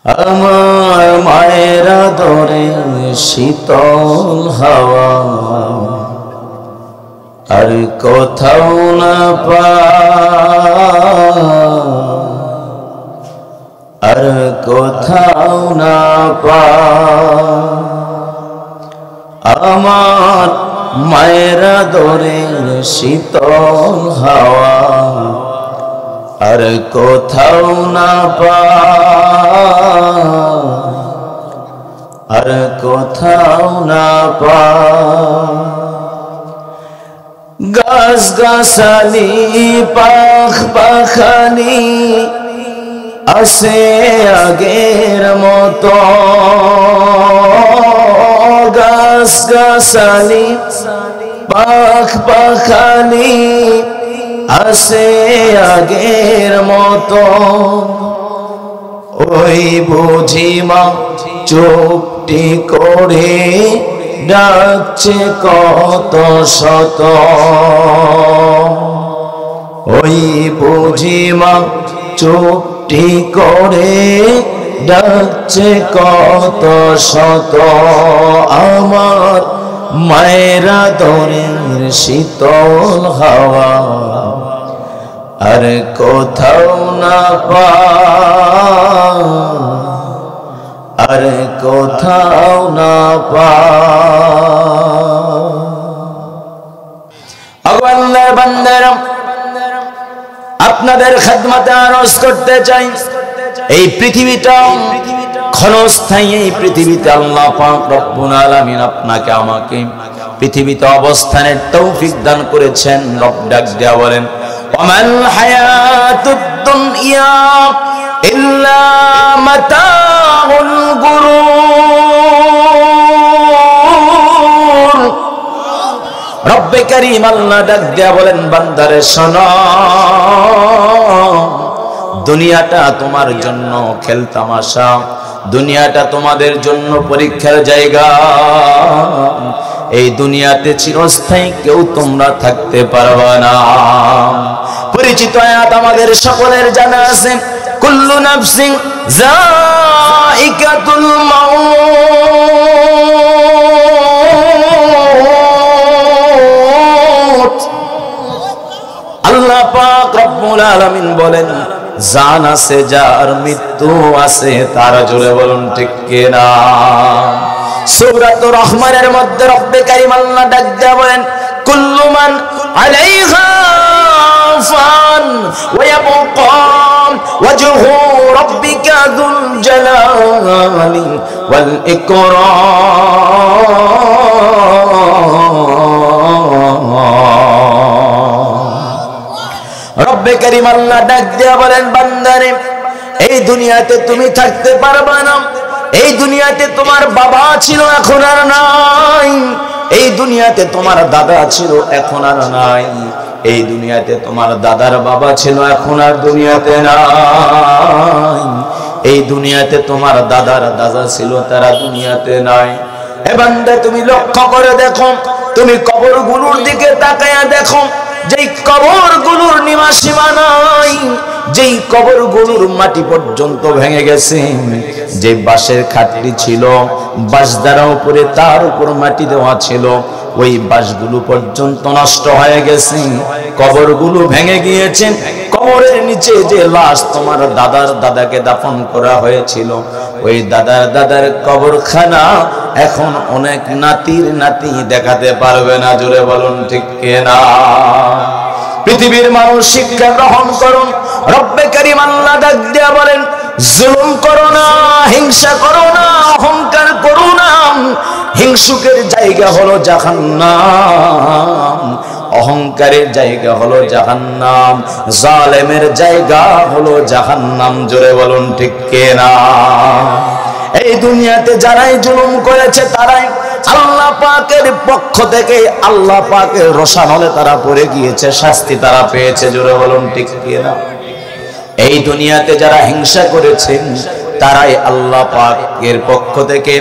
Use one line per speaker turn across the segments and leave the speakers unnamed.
আমার মায়ের আদরে শীতল হাওয়া আর কোথাও না পাই, আর কোথাও না পাই। আমার মায়ের আদরে শীতল হাওয়া আর কোথাও না পাই, আর কোথাও না পাই। গাছ গাছালি পাখ পাখালি আছে আগের মতো, গাছ গাছালি পাখ পাখালি আছে আগের মতো। ওই বুঝি মা চুপটি করে ডাকছে কত শত, ওই বুঝি মা চুপটি করে ডাকছে কত শত। আমার মায়ের আদরের শীতল হাওয়া আর কোথাও না পাই, আর কোথাও না পাই। আল্লাহর বান্দারা, আপনাদের খেদমতে আরজ করতে চাই, এই পৃথিবীটা ক্ষণস্থায়ী। এই পৃথিবীতে আল্লাহ পাক রব্বুল আলামিন আপনাকে আমাকে পৃথিবীতে অবস্থানের তৌফিক দান করেছেন। রব ডাক দেয়া বলেন, ওয়ামাল হায়াতুদ দুনিয়া ইল্লা মাতাউল গুরুর। রব্বে কারীম আল্লাহ ডাক দেয়া বলেন, বান্দারে শোনো, দুনিয়াটা তোমার জন্য খেলতামাশা, দুনিয়াটা তোমাদের জন্য পরীক্ষার জায়গা। এই দুনিয়াতে চিরস্থায়ী কেউ তোমরা থাকতে পারবে না। পরিচিত আয়াত আমাদের সকলের জানা আছে, কুল্লু নাফসিন যায়িকাতুল মাউত। আল্লাহ পাক রব্বুল আলামিন বলেন, জান আছে যার, মৃত্যু আছে তার। জোরে বলুন ঠিক কিনা? সূরাতুর রহমানের মধ্যে রব্বে কারীম আল্লাহ ডাক দেয়া বলেন, কুল্লু মান আলাইহা ফান ওয়া ইয়াবকা ওয়াজহু রাব্বিকা যুল জালালি ওয়াল ইকরাম। রব্বে কারীম আল্লাহ ডাক দেয়া বলেন, বান্দারে এই দুনিয়াতে তুমি থাকতে পারবে না। এই দুনিয়াতে তোমার বাবা ছিল, এখন আর নাই। এই দুনিয়াতে তোমার দাদা ছিল, এখন আর নাই। এই দুনিয়াতে তোমার দাদার বাবা ছিল, এখন আর দুনিয়াতে নাই। এই দুনিয়াতে তোমার দাদার দাদা ছিল, তারা দুনিয়াতে নাই। এ বান্দা, তুমি লক্ষ্য করে দেখো, তুমি কবরগুলোর দিকে তাকায়া দেখো, যেই কবরগুলোর নিবাসী নাই, যেই কবরগুলোর মাটি পর্যন্ত ভেঙে গেছে, যে বাঁশের খাটটি ছিল, বাঁশ দ্বারা উপরে তার উপর মাটি দেওয়া ছিল, ওই বাঁশগুলো পর্যন্ত নষ্ট হয়ে গেছে, কবরগুলো ভেঙে গিয়েছে। কবরের নিচে যে লাশ তোমার দাদার দাদাকে দাফন করা হয়েছিল, ওই দাদার দাদার কবরখানা এখন অনেক নাতির নাতি দেখাতে পারবে না। জোরে বলুন ঠিক কিনা? পৃথিবীর মানুষ শিক্ষা গ্রহণ করুন। রব্বে কারীম আল্লাহ ডাক দেয়া বলেন, জুলুম করো না, হিংসা করো না, অহংকার করো না। হিংসুকের জায়গা হলো জাহান্নাম, অহংকারের জায়গা হলো জাহান্নাম, জালেমের জায়গা হলো জাহান্নাম। জোরে বলুন ঠিক কিনা? এই দুনিয়াতে যারাই জুলুম করেছে, তারাই আল্লাহ পাকের পক্ষ থেকে আল্লাহ পাকের রোশানলে তারা পড়ে গিয়েছে, শাস্তি তারা পেয়েছে। জোরে বলুন ঠিক কিনা? এই দুনিয়াতে যারা হিংসা করেছে, তারাই আল্লাহ পাকের পক্ষ থেকে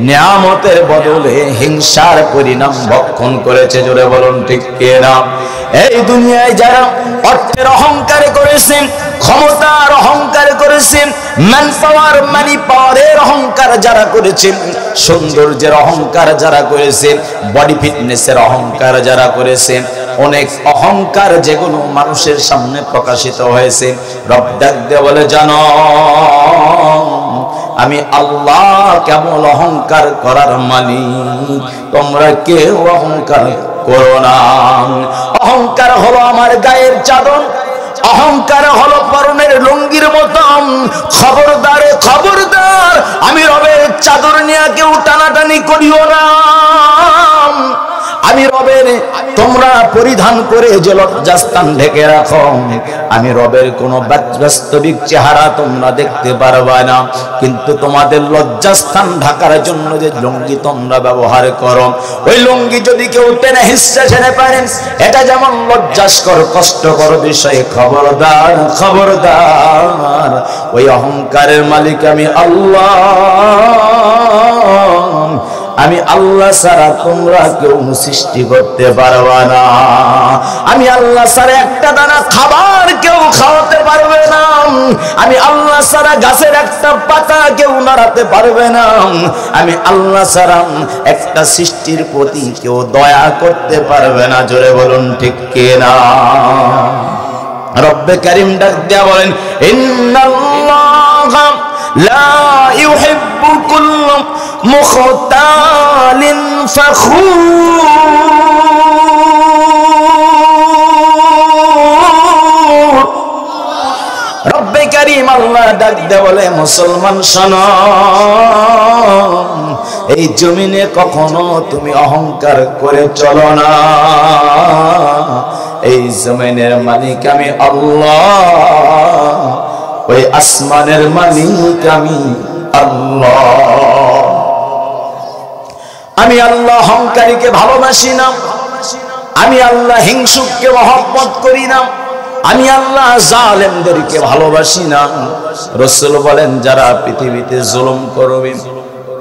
নিয়ামতের বদলে হিংসার পরিণাম ভক্ষণ করেছে। জোরে বলুন ঠিক কিনা? এই দুনিয়ায় যারা অর্থের অহংকার করেছে, ক্ষমতার অহংকার করেছে, করেছেন, ম্যান পাওয়ার মানি পাওয়ারের অহংকার যারা করেছেন, সৌন্দর্যের অহংকার যারা করেছেন, বডি ফিটনেসের অহংকার যারা করেছেন, অনেক অহংকার যেগুলো মানুষের সামনে প্রকাশিত হয়েছে, রব ডাক দিয়ে বলে, জানো আমি আল্লাহ কেবল অহংকার করার মালিক, তোমরা কেউ অহংকার করো না। অহংকার হলো আমার গায়ের চাদর, অহংকার হলো পরনের লুঙ্গির মতন। খবরদার খবরদার, আমি রবের চাদর নিয়ে কেউ টানাটানি করিও না। আমি রবের, তোমরা পরিধান করে যে লজ্জাস্থান ঢেকে রাখো, আমি রবের কোন বাস্তবিক চেহারা তোমরা দেখতে পারবে না, কিন্তু তোমাদের লজ্জাস্থান ঢাকার জন্য যে লুঙ্গি তোমরা ব্যবহার করো, ওই লুঙ্গি যদি কেউ টেনে হিস্সা ছেড়ে পারেন, এটা যেমন লজ্জাস্কর কষ্টকর বিষয়। খবরদার খবরদার, ওই অহংকারের মালিক আমি আল্লাহ, আমি আল্লাহ ছাড়া তোমরা কেউ সৃষ্টি করতে পারবে না। আমি আল্লাহ ছাড়া একটা দানা খাবার কেউ খাওয়াতে পারবে না। আমি আল্লাহ ছাড়া গাছের একটা পাতা কেউ নাড়াতে পারবে না। আমি আল্লাহ ছাড়া একটা সৃষ্টির প্রতি কেউ দয়া করতে পারবে না। জোরে বলুন ঠিক কিনা? রব্বে কারীম ডাক দিয়া বলেন, ইন্নাল্লাহা লা ইউহিব্বু কুল্লা মুখতালিন ফখুর। রব্বে কারীম আল্লাহ ডাক দিয়ে বলে, মুসলমান শোনো, এই জমিনে কখনো তুমি অহংকার করে চলো না। এই জমিনের মালিক আমি আল্লাহ, ওই আসমানের মালিক আমি আল্লাহ। আমি আল্লাহ অহংকারীকে ভালোবাসি না, আমি আল্লাহ হিংসুককে মহব্বত করি না, আমি আল্লাহ জালেমদেরকে ভালোবাসি না। রাসূল বলেন, যারা পৃথিবীতে জুলুম করবে,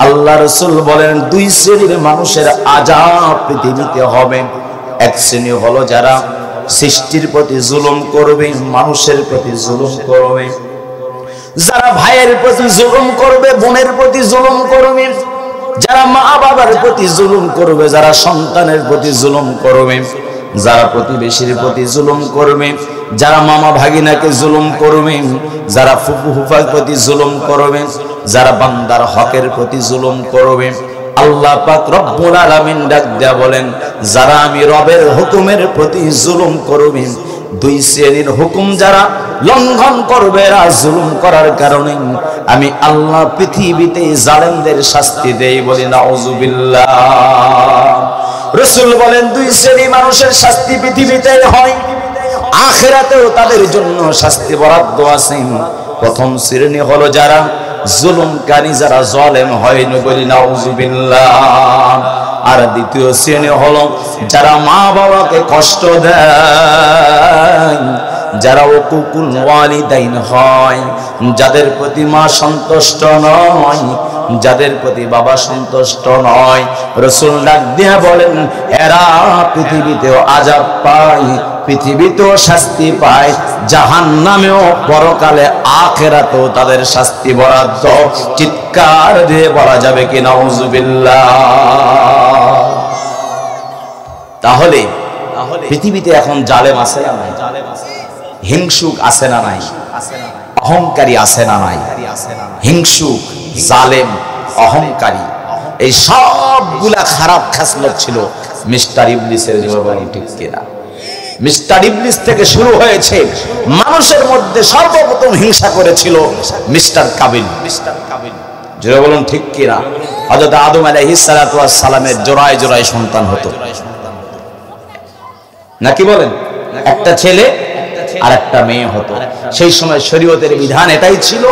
আল্লাহ রাসূল বলেন, দুই শ্রেণীর মানুষের আযাব পৃথিবীতে হবে। এক শ্রেণী হলো যারা সৃষ্টির প্রতি জুলুম করবে, মানুষের প্রতি জুলুম করবে, যারা ভাইয়ের প্রতি জুলুম করবে, বোনের প্রতি জুলুম করবে, যারা মা বাবার প্রতি জুলুম করবে, যারা সন্তানের প্রতি জুলুম করবে, যারা প্রতিবেশীর প্রতি জুলুম করবে, যারা মামা ভাগিনাকে জুলুম করবে, যারা ফুফু ফুফার প্রতি জুলুম করবে, যারা বান্দার হকের প্রতি জুলুম করবে, আল্লাহ পাক রব্বুল আলামিন ডাক দেয়া বলেন, যারা আমি রবের হুকুমের প্রতি জুলুম করবে, দুই শ্রেণীর হুকুম যারা লঙ্ঘন করবে, জুলুম করার কারণে আমি আল্লাহ পৃথিবীতে জালেমদের শাস্তি দেই। বলি নাউযুবিল্লাহ। রাসূল বলেন, দুই শ্রেণী মানুষের শাস্তি পৃথিবীতে হয়, আখিরাতেও তাদের জন্য শাস্তি বরাদ্দ আছে। প্রথম শ্রেণী হলো যারা জুলুমকারী, যারা জালেম হয়, বলি নাউযুবিল্লাহ। আর দ্বিতীয় শ্রেণী হলো যারা মা বাবাকে কষ্ট দেয়, যারা উকুকুল ওয়ালিদাইন হয়, যাদের প্রতি মা সন্তুষ্ট নয়, যাদের প্রতি বাবা সন্তুষ্ট নয়। রাসূল ডাক দিয়া বলেন, এরা পৃথিবীতেও আযাব পায়, পৃথিবীতেও শাস্তি পায়, জাহান্নামেও পরকালে আখিরাতেও তাদের শাস্তি বরাদ্দ। চিৎকার দিয়ে বলা যাবে কি নাউযুবিল্লাহ? তাহলে পৃথিবীতে এখন জালেম আছে না নাই? হিংসুক আছে না নাই? অহংকারী আছে না নাই? হিংসুক, জালেম, অহংকারী, এই সবগুলা খারাপ খাসলত ছিল মিস্টার ইবলিসের জীবনে। ঠিক কিনা? মিস্টার ইবলিস থেকে শুরু হয়েছে, মানুষের মধ্যে সর্বপ্রথম হিংসা করেছিল মিস্টার কাবিল। যারা বলুন ঠিক কিনা? হযরত আদম আলাইহিস সালাতু ওয়াস সালামের জোড়ায় জোড়ায় সন্তান হতো, নাকি বলেন? একটা ছেলে আর একটা মেয়ে হতো। সেই সময় শরীয়তের বিধান এটাই ছিল,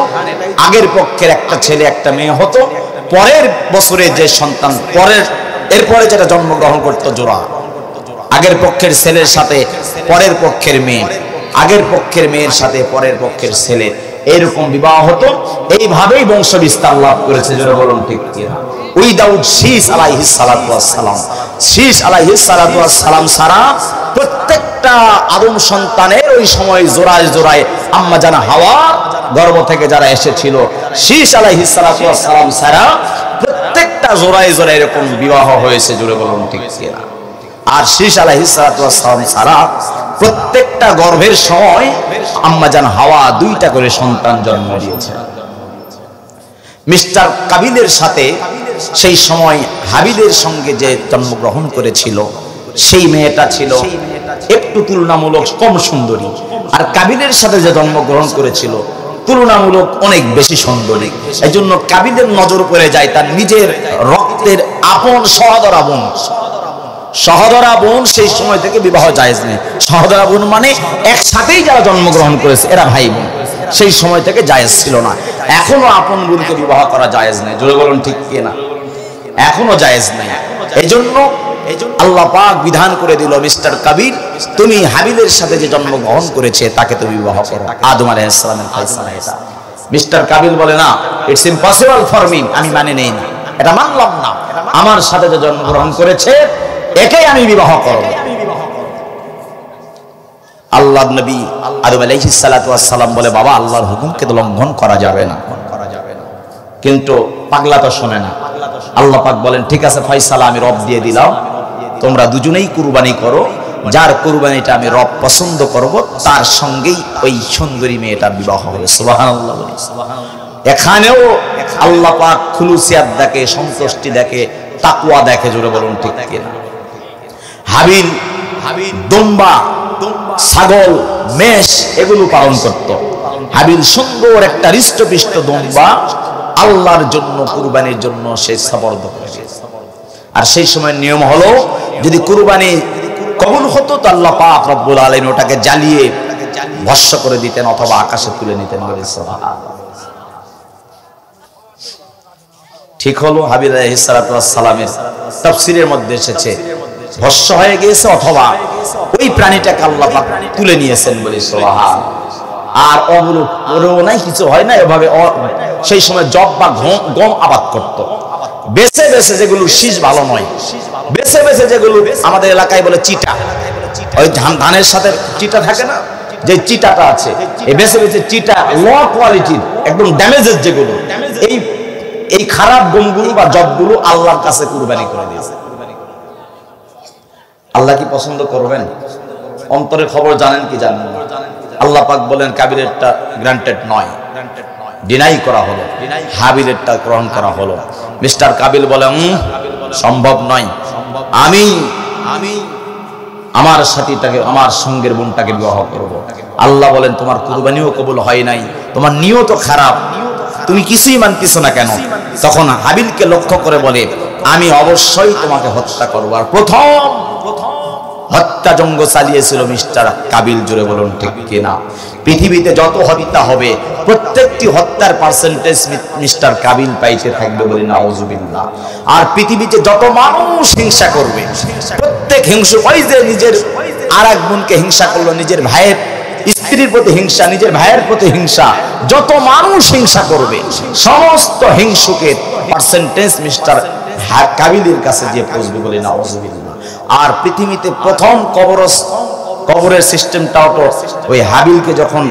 আগের পক্ষের একটা ছেলে একটা মেয়ে হতো, পরের বছরে যে সন্তান এরপরে যেটা জন্মগ্রহণ করত জোড়া, আগের পক্ষের ছেলের সাথে পরের পক্ষের মেয়ে, আগের পক্ষের মেয়ের সাথে পরের পক্ষের ছেলে, এরকম বিবাহ হতো। এইভাবেই বংশ বিস্তার লাভ করেছে। যারা বলুন ঠিক কিনা? উইদাউট শীস আলাইহিস সালাতু ওয়াস সালাম, শীস আলাইহিস সালাতু ওয়াস সালাম ছাড়া প্রত্যেকটা আদম সন্তানের ওই সময় জোড়ায় জোড়ায় আম্মা জান হাওয়া গর্ভ থেকে যারা এসেছিল শীষ আলাইহিস সালাতু ওয়াস সালাম ছাড়া প্রত্যেকটা জোড়ায় জোড়ায় এরকম বিবাহ হয়েছে, জোরে বলুন ঠিক কিনা? আর শীষ আলাইহিস সালাতু ওয়াস সালাম ছাড়া প্রত্যেকটা গর্ভের সময় আম্মা জান হাওয়া 2টা করে সন্তান জন্ম দিয়েছে। মিস্টার কাবিলের সাথে সেই সময় হাবিলের সঙ্গে যে জন্মগ্রহণ করেছিল সেই মেয়েটা ছিল একটু তুলনামূলক কম সুন্দরী, আর কাবিলের সাথে যে জন্মগ্রহণ করেছিল তুলনামূলক অনেক বেশি সুন্দরী। এই জন্য কাবিলের নজর পড়ে যায় তার নিজের রক্তের আপন সহোদরা বোন। সহোদরা বোন সেই সময় থেকে বিবাহ জায়েজ নেই। সহোদরা বোন মানে একসাথেই যারা জন্মগ্রহণ করেছে এরা ভাই বোন, সেই সময় থেকে জায়েজ ছিল না। এখনো আপন বোনকে বিবাহ করা জায়েজ নেই, জোরে বলুন ঠিক কিনা? এখনো জায়েজ নেই। এজন্য আল্লাহ পাক বিধান করে দিল, মিস্টার কাবিল তুমি হাবিলের সাথে যে জন্মগ্রহণ করেছে তাকে তুমি বিবাহ করো। আদম আলাইহিস সালামের ফয়সালা এটা। মিস্টার কাবিল বলে না, ইটস ইম্পসিবল ফর মি, আমি মানে নেই না, এটা মানলাম না। আমার সাথে যে জন্মগ্রহণ করেছে একেই আমি বিবাহ করব। আল্লাহর নবী আদম আলাইহিস সালাতু ওয়াস সালাম বলে, বাবা আল্লাহর হুকুমকে তো লঙ্ঘন করা যাবে না। কিন্তু পাগলা তো শোনে না। আল্লাহ পাক বলেন, ঠিক আছে ফয়সালা আমি রব দিয়ে দিলাম, তোমরা দুজনেই কুরবানি করো, যার কুরবানিটা আমি রব পছন্দ করব তার সঙ্গেই ওই সুন্দরী মেয়েটার বিবাহ হবে। সুবহানাল্লাহ। এখানেও আল্লাহ পাক খুলুসিয়াত দেখে, সন্তুষ্টি দেখে, তাকওয়া দেখে, জোরে বলুন ঠিক কিনা? হাবিল দুম্বা, ছাগল, মেষ এগুলো পালন করত। হাবিল সুন্দর একটা হৃষ্টপুষ্ট দুম্বা আল্লাহর জন্য কুরবানির জন্য সে সবর্দ করেছে। আর সেই সময় নিয়ম হলো যদি কুরবানি কবুল হতো তো আল্লাহ পাক রব্বুল আলামিন ওটাকে জ্বালিয়ে ভস্ম করে দিতেন অথবা আকাশে তুলে নিতেন। ঠিক হলো? হাবিল আলাইহিস সালাতু ওয়াস সালামের তাফসীরের মধ্যে এসেছে ভস্ম হয়ে গিয়েছে অথবা ওই প্রাণীটাকে আল্লাহ পাক তুলে নিয়েছেন বলে সুবহান। আর ওগুলো নাই কিছু হয় না এভাবে। সেই সময় জব বা গম আবাদ করত, বেছে বেছে যেগুলো শীষ ভালো নয়, বেছে বেছে যেগুলো আমাদের এলাকায় বলে চিটা, ওই ধানের সাথে চিটা থাকে না, যে চিটাটা আছে এই বেছে বেছে চিটা লো কোয়ালিটির একদম ড্যামেজের যেগুলো, এই খারাপ গমগুলো বা জবগুলো আল্লাহর কাছে কুরবানি করে দিয়েছে। আল্লাহ কি পছন্দ করবেন? অন্তরের খবর জানেন কি জানেন না? আল্লাহ পাক বলেন কাবিলেরটা গ্রান্টেড নয়, ডিনাই করা হলো, হাবিলেরটা গ্রহণ করা হলো। মিস্টার কাবিল বলে সম্ভব নয়, আমি আমার সাথীটাকে, আমার সঙ্গের বোনটাকে বিবাহ করব। আল্লাহ বলেন তোমার কুরবানিও কবুল হয় নাই, তোমার নিয়ত খারাপ, তুমি কিছুই মানতেছ না কেন? তখন হাবিলকে লক্ষ্য করে বলে, আমি অবশ্যই তোমাকে হত্যা করব। আর প্রথম হত্যা জঙ্গ চালিয়েছিল মিস্টার কাবিল, জোরে বলুন ঠিক কিনা? পৃথিবীতে যত হত্যা হবে প্রত্যেকটি হত্যার পার্সেন্টেজ মিস্টার কাবিল পাইতে থাকবে, বলি নাউজুবিল্লাহ। আর পৃথিবীতে যত মানুষ হিংসা করবে, প্রত্যেক হিংসা, ওই যে নিজের আর এক বোনকে হিংসা করলো, নিজের ভাইয়ের স্ত্রীর প্রতি হিংসা, নিজের ভাইয়ের প্রতি হিংসা, যত মানুষ হিংসা করবে সমস্ত হিংসুকের পার্সেন্টেজ মিস্টার কাবিলের কাছে যে পৌঁছবে, বলি নাউজুবিল্লাহ। আর পৃথিবীতে প্রথম কবরের সিস্টেমটাও তো ওই হাবিলকে যখন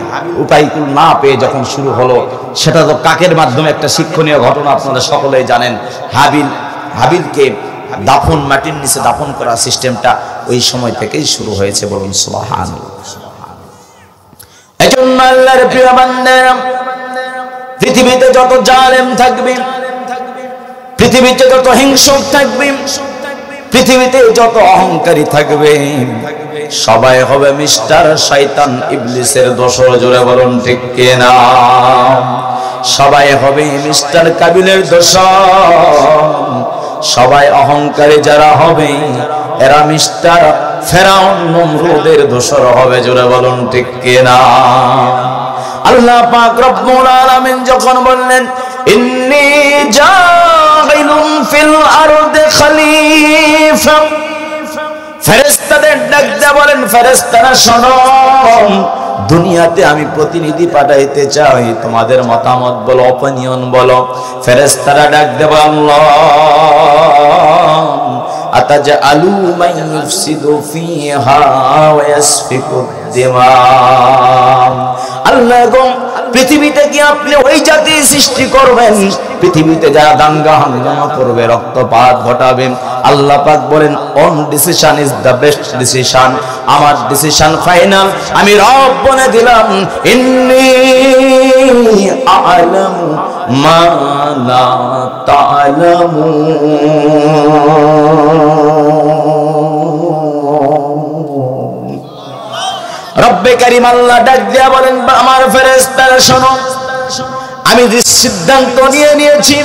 উপায়কুল না পেয়ে যখন শুরু হলো, সেটা তো কাকের মাধ্যমে একটা শিক্ষণীয় ঘটনা আপনারা সকলেই জানেন। হাবিলকে দাফন, মাটির নিচে দাফন করা সিস্টেমটা ওই সময় থেকেই শুরু হয়েছে, বলুন সুবহানাল্লাহ। এজন্য আল্লাহর প্রিয় বান্দারা, পৃথিবীতে যত জালেম থাকবে, পৃথিবীতে যত হিংসুক থাকবে, পৃথিবীতে যত অহংকারী থাকবে, সবাই হবে মিস্টার শয়তান ইবলিসের দোসর, জোরে বলুন ঠিক কিনা? সবাই হবে মিস্টার কাবিলের দোসর। সবাই অহংকারী যারা হবে এরা মিস্টার ফেরাউন নমরুদের দোসর হবে, জোরে বলুন ঠিক কিনা? আল্লাহ পাক রব্বুল আলামিন যখন বললেন ইন্নী জাইলুন ফিল আরদি খলিফা, ফেরেশতাদের ডাক দিয়ে বলেন, ফেরেশতারা শোনো, দুনিয়াতে আমি প্রতিনিধি পাঠাইতে চাই, তোমাদের মতামত বলো, অপিনিয়ন বলো। ফেরেশতারা ডাক দিয়ে বলে, আতাজআলু মান ইউফসিদু ফিহা ওয়া ইয়াসফিকু দিমা। আল্লাহ গো, পৃথিবীতে কি আপনি ওই জাতি সৃষ্টি করবেন পৃথিবীতে যারা দাঙ্গা হাঙ্গামা করবে, রক্তপাত ঘটাবে? আল্লাহ পাক বলেন, on decision is the best decision. আমার ডিসিশন ফাইনাল। আমি রব বলে দিলাম, ইন্নী আ'লামু মা লা তা'লামুন। রব্বে কারীম আল্লাহ ডাক দিয়া বলেন, আমার ফেরেশতারা শোনো, আমি যে সিদ্ধান্ত নিয়েছি,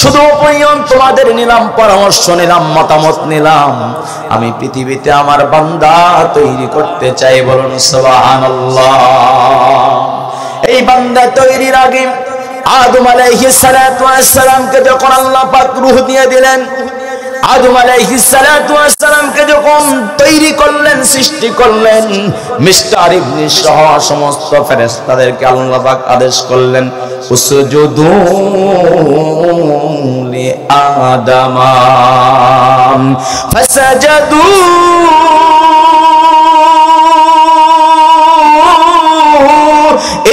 শুধু অপনিয়ন তোমাদের নিলাম, পরামর্শ নিলাম, মতামত নিলাম। আমি পৃথিবীতে আমার বান্দা তৈরি করতে চাই। বলুন সুবহানাল্লাহ। এই বান্দা তৈরির আগে আদম আলাইহিস সালাতু ওয়াস সালামকে যখন আল্লাহ পাক রূহ দিয়ে দিলেন, আদম আলাইহিস সালাতু ওয়াস সালামকে যখন তৈরি করলেন, সৃষ্টি করলেন, মিস্টার ইবলিস সহ সমস্ত ফেরেশতাদেরকে আল্লাহ পাক আদেশ করলেন, উসজুদু লি আদামা ফাসাজাদু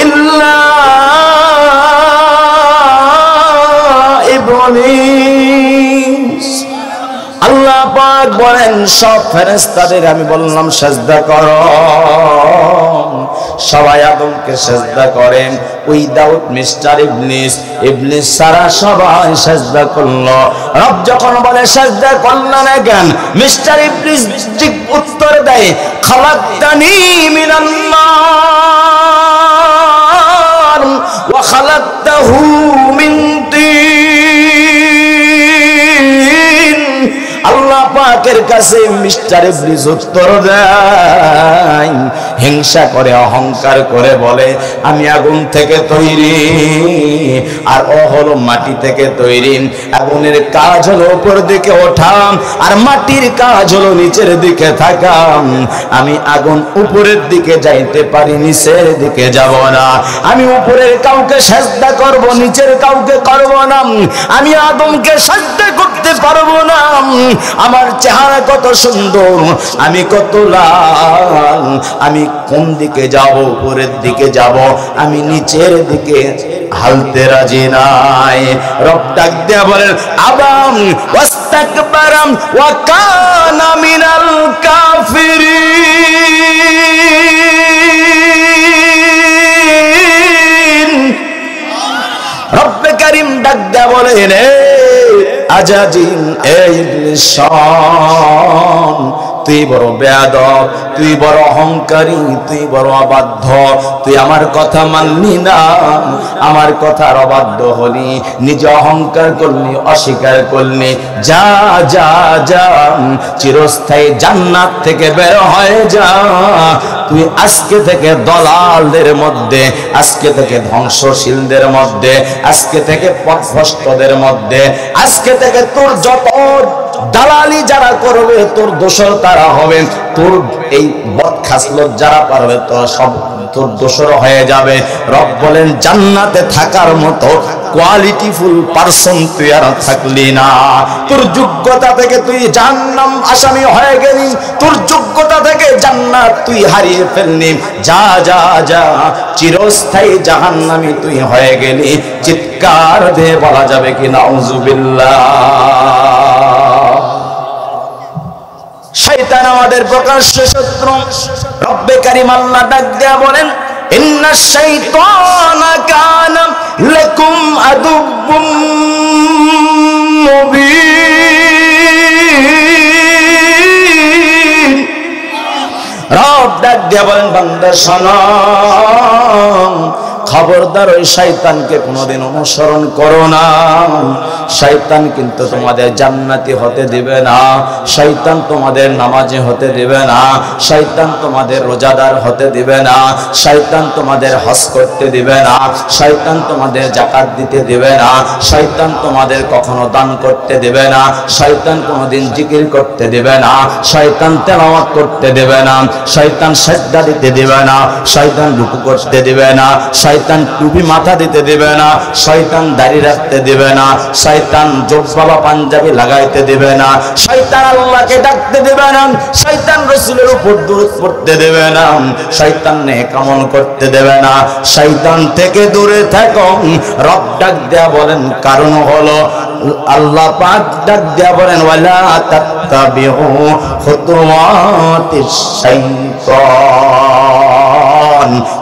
ইল্লা ইবলিস। আল্লাহ পাক বলেন, সব ফেরেশতাদের আমি বললাম সিজদা করো। সবাই আদমকে সিজদা করেন, উইদাউট মিস্টার ইবলিস। ইবলিস সারা সবাই সিজদা করলো। রব যখন বলে সিজদা করল না কেন, মিস্টার ইবলিস ঠিক উত্তর দেয়, খালাকতানি মিনান নার ওয়া খালাকতাহু মিন তিন। আল্লাহ পাকের কাছে মিস্টার ইবলিস উত্তর দেয়, হিংসা করে, অহংকার করে বলে, আমি আগুন থেকে তৈরি, আর ও হলো মাটি থেকে তৈরি। আগুনের কাজ হলো উপর দিকে ওঠা, আর মাটির কাজ হলো নিচের দিকে থাকা। আমি আগুন উপরের দিকে যাইতে পারি, নিচের দিকে যাব না। আমি উপরের কাউকে সিজদা করব, নিচের কাউকে করব না। আমি আদমকে সিজদা করতে পারবো না। আমার চেহারা কত সুন্দর, আমি কত লাল, আমি কোন দিকে যাব, উপরের দিকে যাব, আমি নিচের দিকে হালতে রাজি নাই। রব ডাক দেয়া বলেন, আবাম ওয়াস্তাকবারাম ওয়া কানা মিনাল কাফিরিন। রব্বে কারীম ডাক দেয়া বলেন, আজাজিল এই ইবলিস শোন, তুই বড় বেয়াদব, তুই বড় অহংকারী, তুই বড় অবাধ্য। তুই আমার কথা মানলি না, আমার কথার অবাধ্য হলি, নিজে অহংকার করলি, অস্বীকার করলি। যা যা যা, চিরস্থায়ী জান্নাত থেকে বের হয়ে যা। তুই আজকে থেকে দলালদের মধ্যে, আজকে থেকে ধ্বংসশীলদের মধ্যে, আজকে থেকে পথভ্রষ্টদের মধ্যে, আজকে থেকে তোর যত দালালি যারা করবে, তোর দোসর তারা হবে, তোর এই বদখাসলত যারা পারবে, তোরা সব তোর দোসর হয়ে যাবে। রব বলেন, জান্নাতে থাকার মতো কোয়ালিটিফুল পারসন তুই আর থাকলি না। তোর যোগ্যতা থেকে তুই জাহান্নাম আসামি হয়ে গেলি, তোর যোগ্যতা থেকে জান্নাত তুই হারিয়ে ফেললি। যা যা যা, চিরস্থায়ী জাহান্নামী তুই হয়ে গেলি। চিৎকার দিয়ে বলা যাবে কি নাউযুবিল্লাহ। শয়তান আমাদের প্রকাশ্য শত্রু। রব্বে কারীম আল্লাহ ডাক দেয়া বলেন, ইন্নাশ শাইতানা কানা লাকুম আদুব্বুম মুবিন। রব ডাক দেয়া বলেন, বান্দা শোনো, খবরদার ওই শয়তানকে কোনোদিন অনুসরণ করো না। শয়তান কিন্তু তোমাদের জান্নাতি হতে দিবে না, শয়তান তোমাদের নামাজি হতে দিবে না, শয়তান তোমাদের রোজাদার হতে দিবে না, শয়তান তোমাদের হজ করতে দিবে না, শয়তান তোমাদের যাকাত দিতে দিবে না, শয়তান তোমাদের কখনো দান করতে দিবে না, শয়তান কোনোদিন জিকির করতে দিবে না, শয়তান তেলাওয়াত করতে দিবে না, শয়তান সিজদা দিতে দিবে না, শয়তান রুকু করতে দিবে না, শয়তান শয়তান টুপি মাথা দিতে দেবে না, শয়তান দাড়ি রাখতে দেবে না, শয়তান জোব্বা পাঞ্জাবি লাগাইতে দেবে না, শয়তান আল্লাহকে ডাকতে দেবে না, শয়তান রাসূলের উপর দরুদ পড়তে দেবে না, শয়তান নেক আমল করতে দেবে না। শয়তান থেকে দূরে থাকো। রব ডাক দেয়া বলেন কারণ হলো আল্লাহ পাক ডাক দেয়া বলেন ওয়ালা তাত্তাবিউ খুতুওয়াতিশ শাইতান।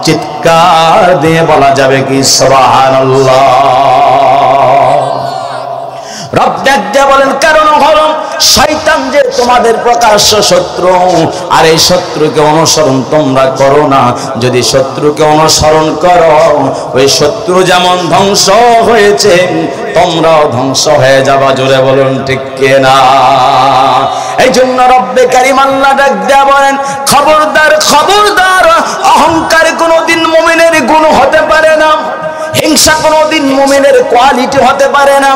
চিৎকার দিয়ে বলা যাবে কি সুবহানাল্লাহ। রব ডাক দেয়া বলেন কারণ হলো শয়তান যে তোমাদের প্রকাশ্য শত্রু, আর এই শত্রুকে অনুসরণ তোমরা করো না। যদি শত্রুকে অনুসরণ করো, ওই শত্রু যেমন ধ্বংস হয়েছে তোমরাও ধ্বংস হয়ে যাবা। জোরে বলুন ঠিক কিনা? এই জন্য রব্বে কারীম আল্লাহ ডাক দেয়া বলেন খবরদার খবরদার, অহংকার কোনোদিন মুমিনের গুণ হতে পারে না, হিংসা কোনোদিন মুমিনের কোয়ালিটি হতে পারে না,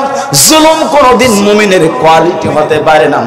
জুলুম কোনোদিন মুমিনের কোয়ালিটি হতে পারে না।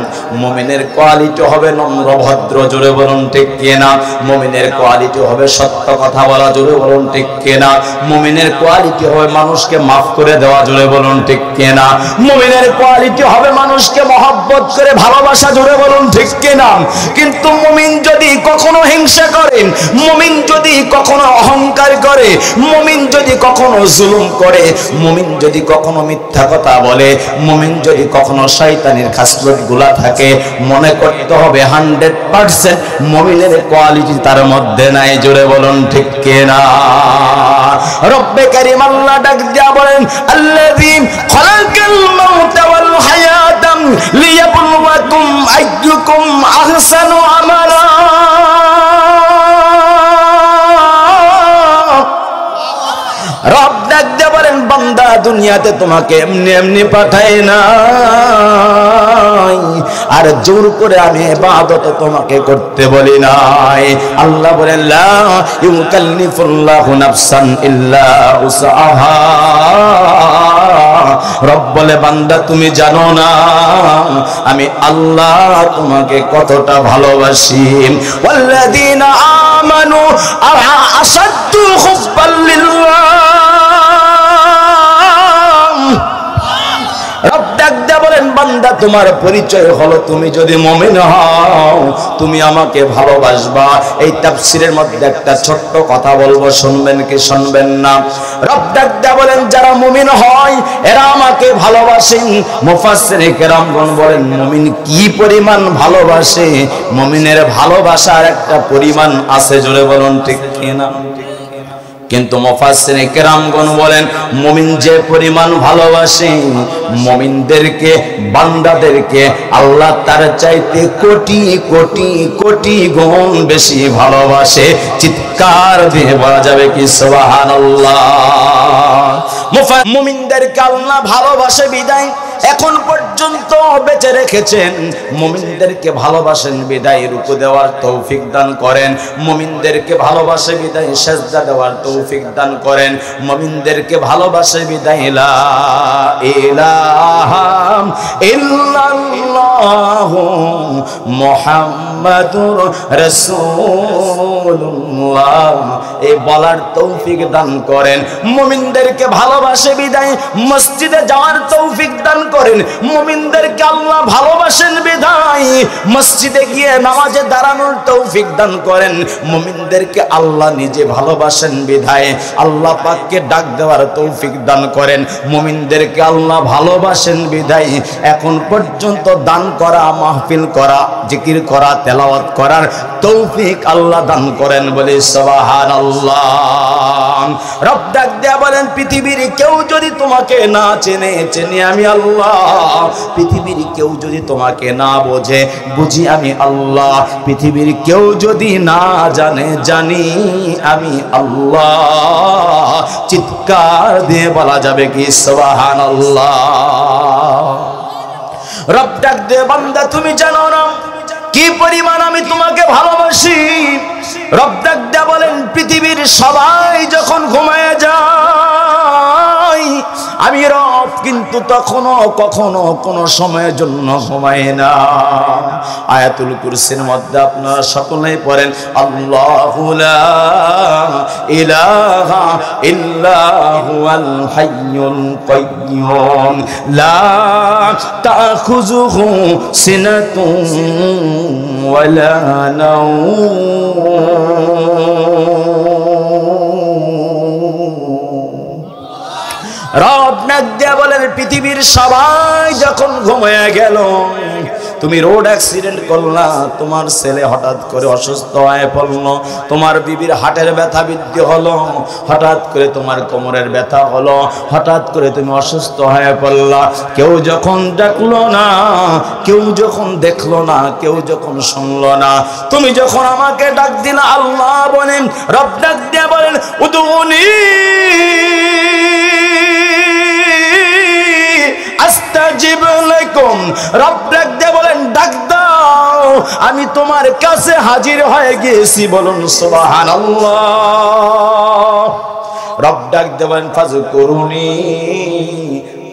মুমিনের কোয়ালিটি হবে নম্র ভদ্র। জোরে বলুন ঠিক কিনা? মুমিনের কোয়ালিটি হবে সত্য কথা বলা। জোরে বলুন ঠিক কিনা? মুমিনের কোয়ালিটি হবে মানুষকে মাফ করে দেওয়া। জোরে বলুন ঠিক কিনা? মুমিনের কোয়ালিটি হবে মানুষকে মহব্বত করে ভালোবাসা। জোরে বলুন ঠিক কিনা? কিন্তু মুমিন যদি কখনো হিংসা করে, মুমিন যদি কখনো অহংকার করে, মুমিন যদি কখনো জুলুম করে, মুমিন যদি কখনো মিথ্যা কথা বলে, মুমিন যদি কখনো শয়তানের খাসলত গুলা থাকে, মনে করতে হবে 100% মুমিনের কোয়ালিটি তার মধ্যে নাই। জোরে বলুন ঠিক কিনা? রব্বে কারীম আল্লাহ ডাক দিয়া বলেন আল্লাযী খালাকাল মাউতা ওয়াল হায়াতা লিয়াবলুয়াকুম আইয়ুকুম আহসানু আমালা। রব ডাক দিয়ে বলেন বান্দা দুনিয়াতে তোমাকে এমনি এমনি পাঠাই নাই, আর জোর করে আমি ইবাদত তোমাকে করতে বলি নাই। আল্লাহ বলেন লা ইউকাল্লিফুল্লাহু নাফসান ইল্লা উসআহা। রব বলে বান্দা তুমি জানো না আমি আল্লাহ তোমাকে কতটা ভালোবাসি। ওয়াল্লাযীনা আমানু আশাদ্দু হুব্বাল লিল্লাহ। রব ডাক দেয়া বলেন বান্দা তোমার পরিচয় হলো তুমি যদি মুমিন হও তুমি আমাকে ভালোবাসবা। এই তাফসীরের মধ্যে একটা ছোট্ট কথা বলবো, শুনবেন কি শুনবেন না? রব ডাক দেয়া বলেন যারা মুমিন হয় এরা আমাকে ভালোবাসেন। মুফাসসিরে কেরামগণ বলেন মুমিন কি পরিমাণ ভালোবাসে, মুমিনের ভালোবাসার একটা পরিমাণ আছে। জোরে বলুন ঠিক কিনা? কিন্তু মুফাসসিরে কেরামগণ বলেন মুমিন যে পরিমাণ ভালোবাসে, মুমিনদেরকে বান্দাদেরকে আল্লাহ তার চাইতে কোটি কোটি কোটি গুণ বেশি ভালোবাসে। চিৎকার দিয়ে বলা যাবে কি সুবহানাল্লাহ? মুমিনদেরকে আল্লাহ ভালোবাসে বিদায় এখন পর্যন্ত বেঁচে রেখেছেন। মুমিনদেরকে ভালোবাসেন বিদায় রুকু দেওয়ার তৌফিক দান করেন, মুমিনদেরকে ভালোবাসে বিদায় সিজদা দেওয়ার তৌফিক দান করেন, মুমিনদেরকে ভালোবাসে বিদায় লা ইলাহা ইল্লাল্লাহু মুহাম্মাদুর রাসূলুল্লাহ এই বলার তৌফিক দান করেন। মুমিনদেরকে ভালোবাসে বিদায় মসজিদে যাওয়ার তৌফিক দান করেন, মুমিনদেরকে আল্লাহ ভালোবাসেন বিধায় মসজিদে গিয়ে নামাজে দাঁড়ানোর তৌফিক দান করেন, মুমিনদেরকে আল্লাহ নিজে ভালোবাসেন বিধায় আল্লাহ পাককে ডাক দেওয়ার তৌফিক দান করেন, মুমিনদেরকে আল্লাহ ভালোবাসেন বিধায় এখন পর্যন্ত দান করা, মাহফিল করা, জিকির করা, তেলাওয়াত করার তৌফিক আল্লাহ দান করেন বলে সুবহানাল্লাহ। রব ডাক দেয়া বলেন পৃথিবীর কেউ যদি তোমাকে না চেনে, চেনে আমি আল্লাহ। পৃথিবীর কেউ যদি তোমাকে না বোঝে, বুঝি আমি আল্লাহ। পৃথিবীর কেউ যদি না জানে, জানি আমি আল্লাহ। চিৎকার দিয়ে বলা যাবে কি সুবহানাল্লাহ? রব ডাক দে বান্দা তুমি জানো না কি পরিমাণ আমি তোমাকে ভালোবাসি। রব ডাক দে বলেন পৃথিবীর সবাই যখন ঘুমায় যায় আমি রব রব কিন্তু তখনো কখনো কোনো সময়ের জন্য ঘুমায় না। আয়াতুল কুরসির মধ্যে আপনারা সকলেই পড়েন, আল্লাহু লা ইলাহা ইল্লা হুয়াল হাইয়ুল কাইয়্যুম লা তাখুযুহু সিনাতুন ওয়ালা রব ডাক দিয়া বলেন, পৃথিবীর সবাই যখন ঘুমিয়ে গেল, তুমি রোড অ্যাক্সিডেন্ট করলা, তোমার ছেলে হঠাৎ করে অসুস্থ হয়ে পড়লো, তোমার বিবির হার্টের ব্যথা বৃদ্ধি হলো, হঠাৎ করে তোমার কোমরের ব্যথা হলো, হঠাৎ করে তুমি অসুস্থ হয়ে পড়লা, কেউ যখন ডাকলো না, কেউ যখন দেখলো না, কেউ যখন শুনলো না, তুমি যখন আমাকে ডাক দিলা, আল্লাহ বলেন, রব ডাক দিয়া বলেন, উদুনি আস্তাজিব লাকুম, রব ডাক দিয়ে বলেন, ডাক দাও, আমি তোমার কাছে হাজির হয়ে গেছি। বলুন সুবহানাল্লাহ। রব ডাক দিয়ে বলেন, ফাযকুরুনি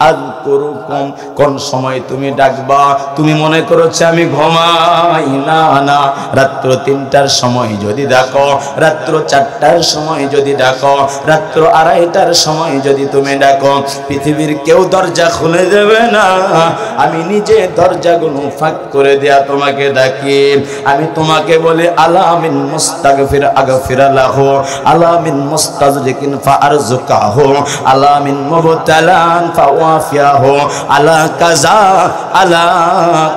আযকুরুকুম, কোন সময় তুমি ডাকবা? তুমি মনে করছো আমি ঘুমাই? না না, রাত্র 3টার সময় যদি ডাকো, রাত্র 4টার সময় যদি ডাকো, রাত্র 2:30টার সময় যদি তুমি ডাকো, পৃথিবীর কেউ দরজা খুলে দেবে না, আমি নিজে দরজাগুলো ফাঁক করে দেয়া তোমাকে ডাকি। আমি তোমাকে বলি, আলা মিন মুস্তাগফির আগফির লাহু, আলা মিন মুস্তাজরিকিন ফাআরযুকাহু, আলা মিন মুবতালান ফাওয়াফিয়াহু, আলা কাযা আলা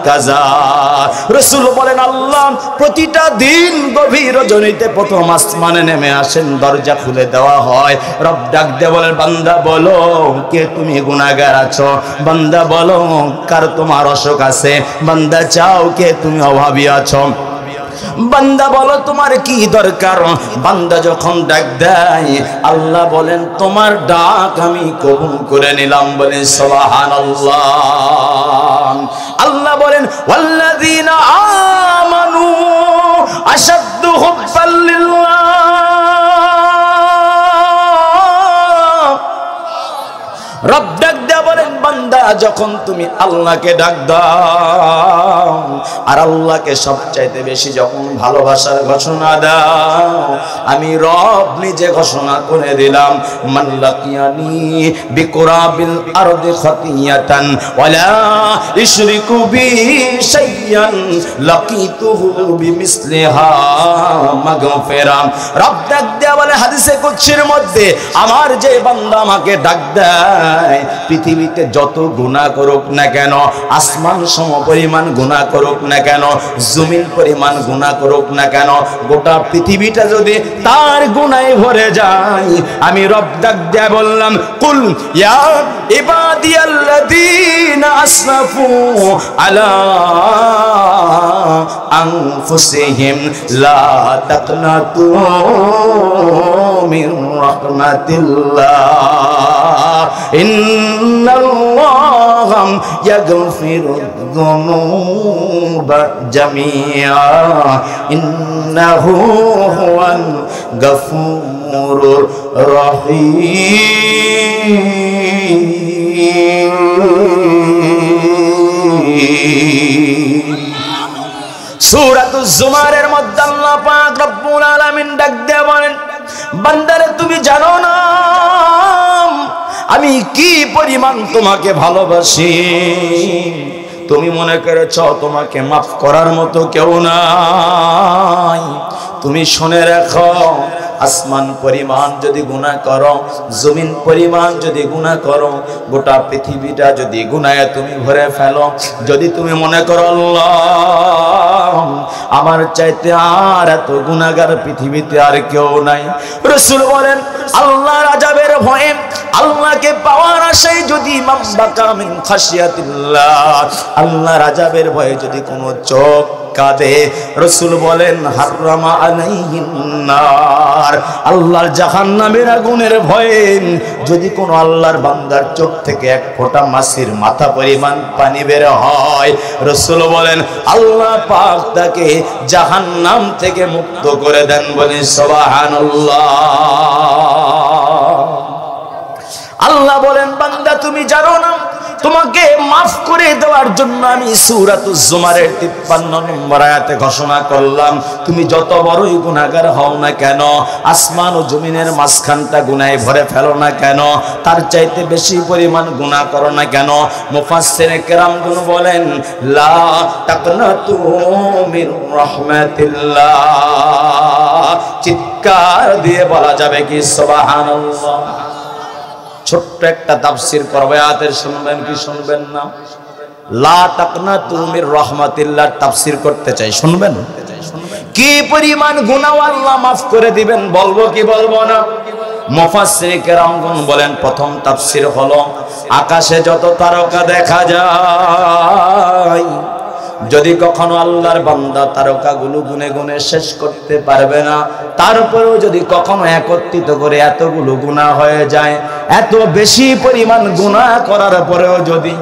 কাযা। রাসূল বলেন, আল্লাহ প্রতিটা দিন গভীর রজনীতে প্রথম আসমানে নেমে আসেন, দরজা খুলে দেওয়া হয়। রব ডাক দিয়ে বলেন, বান্দা বলো, কে তুমি গুনাহগার আছো? বান্দা বলো, কার তোমার অসুখ আছে? বান্দা চাও, কে তুমি অভাবী আছো? বান্দা বলো, তোমার কি দরকার? বান্দা যখন ডাক দেয়, আল্লাহ বলেন, তোমার ডাক আমি কবুল করে নিলাম। বলেন সুবহানাল্লাহ। আল্লাহ বলেন, ওয়াল্লাযীনা আমানু আশাদ্দু হুব্বাল লিল্লাহ। রব ডাক দেয়া বলেন, বান্দা যখন তুমি আল্লাহকে ডাক দাও আর আল্লাহকে সবচাইতে বেশি যখন ভালোবাসার ঘোষণা দাও, আমি রব নিজে ঘোষণা করে দিলাম, মান লাকিয়ানি বিকুরাবিল আরদি খাতিয়াতান ওয়ালা ইশরিকু বি শাইয়ান লাকিতুহু বিমিসলিহা মাগফিরা। রব ডাক দেয়া বলে হাদিসে কুদসির মধ্যে, আমার যে বান্দা আমাকে ডাক দেয়, পৃথিবীতে যত গুনাহ করুক না কেন, আসমান সম পরিমাণ গুনাহ করুক না কেন, জমিন পরিমাণ গুনাহ করুক না কেন, গোটা পৃথিবীটা যদি তার গুনাহে ভরে যায়, আমি রব ডাক দিয়ে বললাম, কুল ইয়া ইবাদিয়াল্লাযীনা আসরাফু আলা আনফুসিহিম লা তাকনাতু মির রাহমাতিল্লাহ ইন্নাল্লাহা ইয়াগফিরুয যুনুবা জামিআ ইন্নাহু হুয়াল গফুরুর রহিম। সূরাতুজ জুমারের মধ্যে আল্লাহ পাক রব্বুল আলামিন ডাক দিয়ে বলেন, বান্দারে তুমি জানো না আমি কি পরিমাণ তোমাকে ভালোবাসি? তুমি মনে করেছো তোমাকে মাফ করার মতো কেউ নাই? তুমি শুনে রাখো, আসমান পরিমাণ যদি গুনাহ করো, জমিন পরিমাণ যদি গুনাহ করো, গোটা পৃথিবীটা যদি গুনাহে তুমি ভরে ফেলো, যদি তুমি মনে করো আল্লাহ আমার চাইতে আর এত গুনাহগার পৃথিবীতে আর কেউ নাই, রাসূল বলেন আল্লাহর আযাবের ভয়ে, আল্লাহকে পাওয়ার আশায় যদি মামবাকা মিন খাশিয়াতিল্লাহ, আল্লাহর আযাবের ভয়ে যদি কোনো চোখ কাঁদে, রাসূল বলেন হারামা আলাইহিন নার, আল্লাহর জাহান্নামের আগুনের ভয়ে যদি কোনো আল্লাহর বান্দার চোখ থেকে এক ফোঁটা মাছির মাথা পরিমাণ পানি বের হয়, রাসূল বলেন আল্লাহ পাক তাকে জাহান্নাম থেকে মুক্ত করে দেন। বলেন সুবহানাল্লাহ। আল্লাহ বলেন বান্দা তুমি জানো না তোমাকে মাফ করে দেওয়ার জন্য আমি সূরাতুজ জুমারের 53 নম্বর আয়াতে ঘোষণা করলাম, তুমি যত বড়ই গুনাহগার হও না কেন, আসমান ও জমিনের মাঝখানটা গুনাহে ভরে ফেলো না কেন, তার চাইতে বেশি পরিমাণ গুনাহ করো না কেন, মুফাসসিরে কেরামগণ বলেন লা তাকনাতু মির রাহমাতিল্লাহ। চিৎকার দিয়ে বলা যাবে কি সুবহানাল্লাহ। ছোট্ট একটা তাফসীর করব, আয়াতের শুনবেন কি শুনবেন না? লা তাকনাতু মির রাহমাতিল্লাহ তাফসীর করতে চাই, শুনবেন? কি পরিমাণ গুনাহ আল্লাহ মাফ করে দিবেন বলবো কি বলবো না? মুফাসসিরে কেরামগণ বলেন প্রথম তাফসীর হলো আকাশে যত তারকা দেখা যায়, যদি কখনো আল্লাহর বান্দা তারকাগুলো গুনে গুনে শেষ করতে পারবে না, তারপরেও যদি কখনো একত্রিত করে এতগুলো গুনাহ হয়ে যায়, এত বেশি পরিমাণ গুনাহ করার পরেও যদি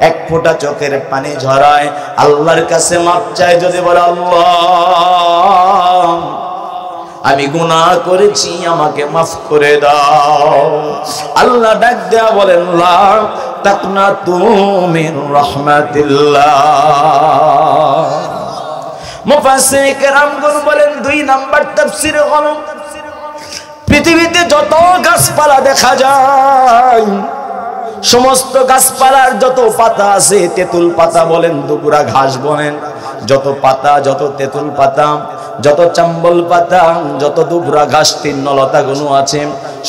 এক ফোঁটা চোখের পানি ঝরায়, আল্লাহর কাছে মাপ চায়, যদি বলে আল্লাহ আমি গুনাহ করেছি আমাকে মাফ করে দাও, আল্লাহ ডাক দেয়া বলেন লা তাকনাতু মির রাহমাতিল্লাহ। মুফাসসিরে কেরামগণ বলেন দুই নাম্বার তাফসীর হলো পৃথিবীতে যত গাছপালা দেখা যায়, সমস্ত গাছপালার যত পাতা আছে, তেঁতুল পাতা বলেন, দুপুরা ঘাস বলেন, যত পাতা, যত তেঁতুল পাতা, যত চাম্বল পাতা, যত দুবরা ঘাস তৃণলতাগুলো আছে,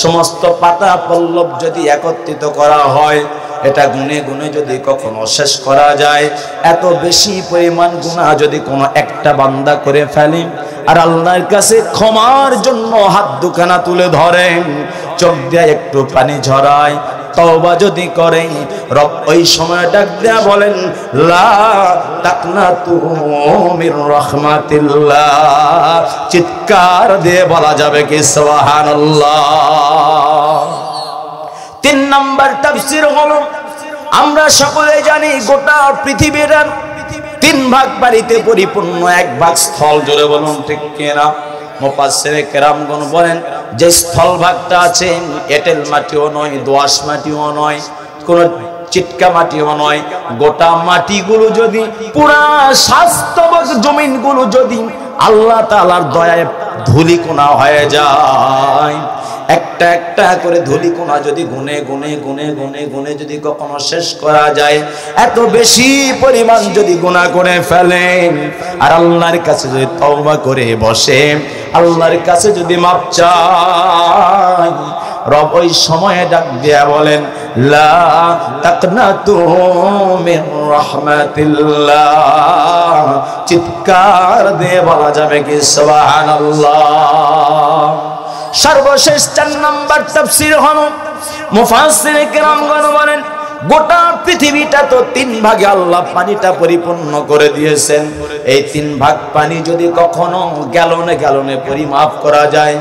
সমস্ত পাতা পল্লব যদি একত্রিত করা হয়, এটা গুনে গুনে যদি কখনো শেষ করা যায়, এত বেশি পরিমাণ গুনাহ যদি কোনো একটা বান্দা করে ফেলে আর আল্লাহর কাছে ক্ষমার জন্য হাত দুখানা তুলে ধরেন, চোখ দিয়ে একটু পানি ঝরায়, তওবা যদি করে, রব ওই সময় ডাক দেয়া বলেন লা তাকনাতু মির রাহমাতিল্লাহ। চিৎকার দিয়ে বলা যাবে কি সুবহানাল্লাহ। তিন নাম্বার তাফসীর হলো আমরা সকলে জানি গোটা পৃথিবীর তিন ভাগ পানিতে পরিপূর্ণ, এক ভাগ স্থল, জোরে বলুন ঠিক কিনা? মুফাসসিরে কেরামগণ বলেন যে স্থল ভাগটা আছে, এঁটেল মাটিও নয়, দোআঁশ মাটিও নয়, কোন চিটকা মাটিও নয়, গোটা মাটিগুলো যদি, পুরা স্বাস্থ্যবান জমিনগুলো যদি আল্লাহ তাআলার দয়ায় ধূলিকণা হয়ে যায়, একটা একটা করে ধূলিকণা যদি গুনে গুনে গুনে গুনে গুনে যদি কখনো শেষ করা যায়, এত বেশি পরিমাণ যদি গুনাহ করে ফেলেন আর আল্লাহর কাছে যদি তওবা করে বসে, আল্লাহর কাছে যদি মাপ চায়, রব ওই সময়ে ডাক দিয়া বলেন লা তাকনাতু মির রাহমাতিল্লাহ। চিৎকার দিয়ে বলা যাবে কি সুবহানাল্লাহ। সর্বশেষ 4 নাম্বার তাফসীর হলো মুফাসসিরে কেরামগণ বলেন গোটা পৃথিবীটা তো তিন ভাগে আল্লাহ পানিটা পরিপূর্ণ করে দিয়েছেন, এই তিন ভাগ পানি যদি কখনো গ্যালনে গ্যালনে পরিমাপ করা যায়,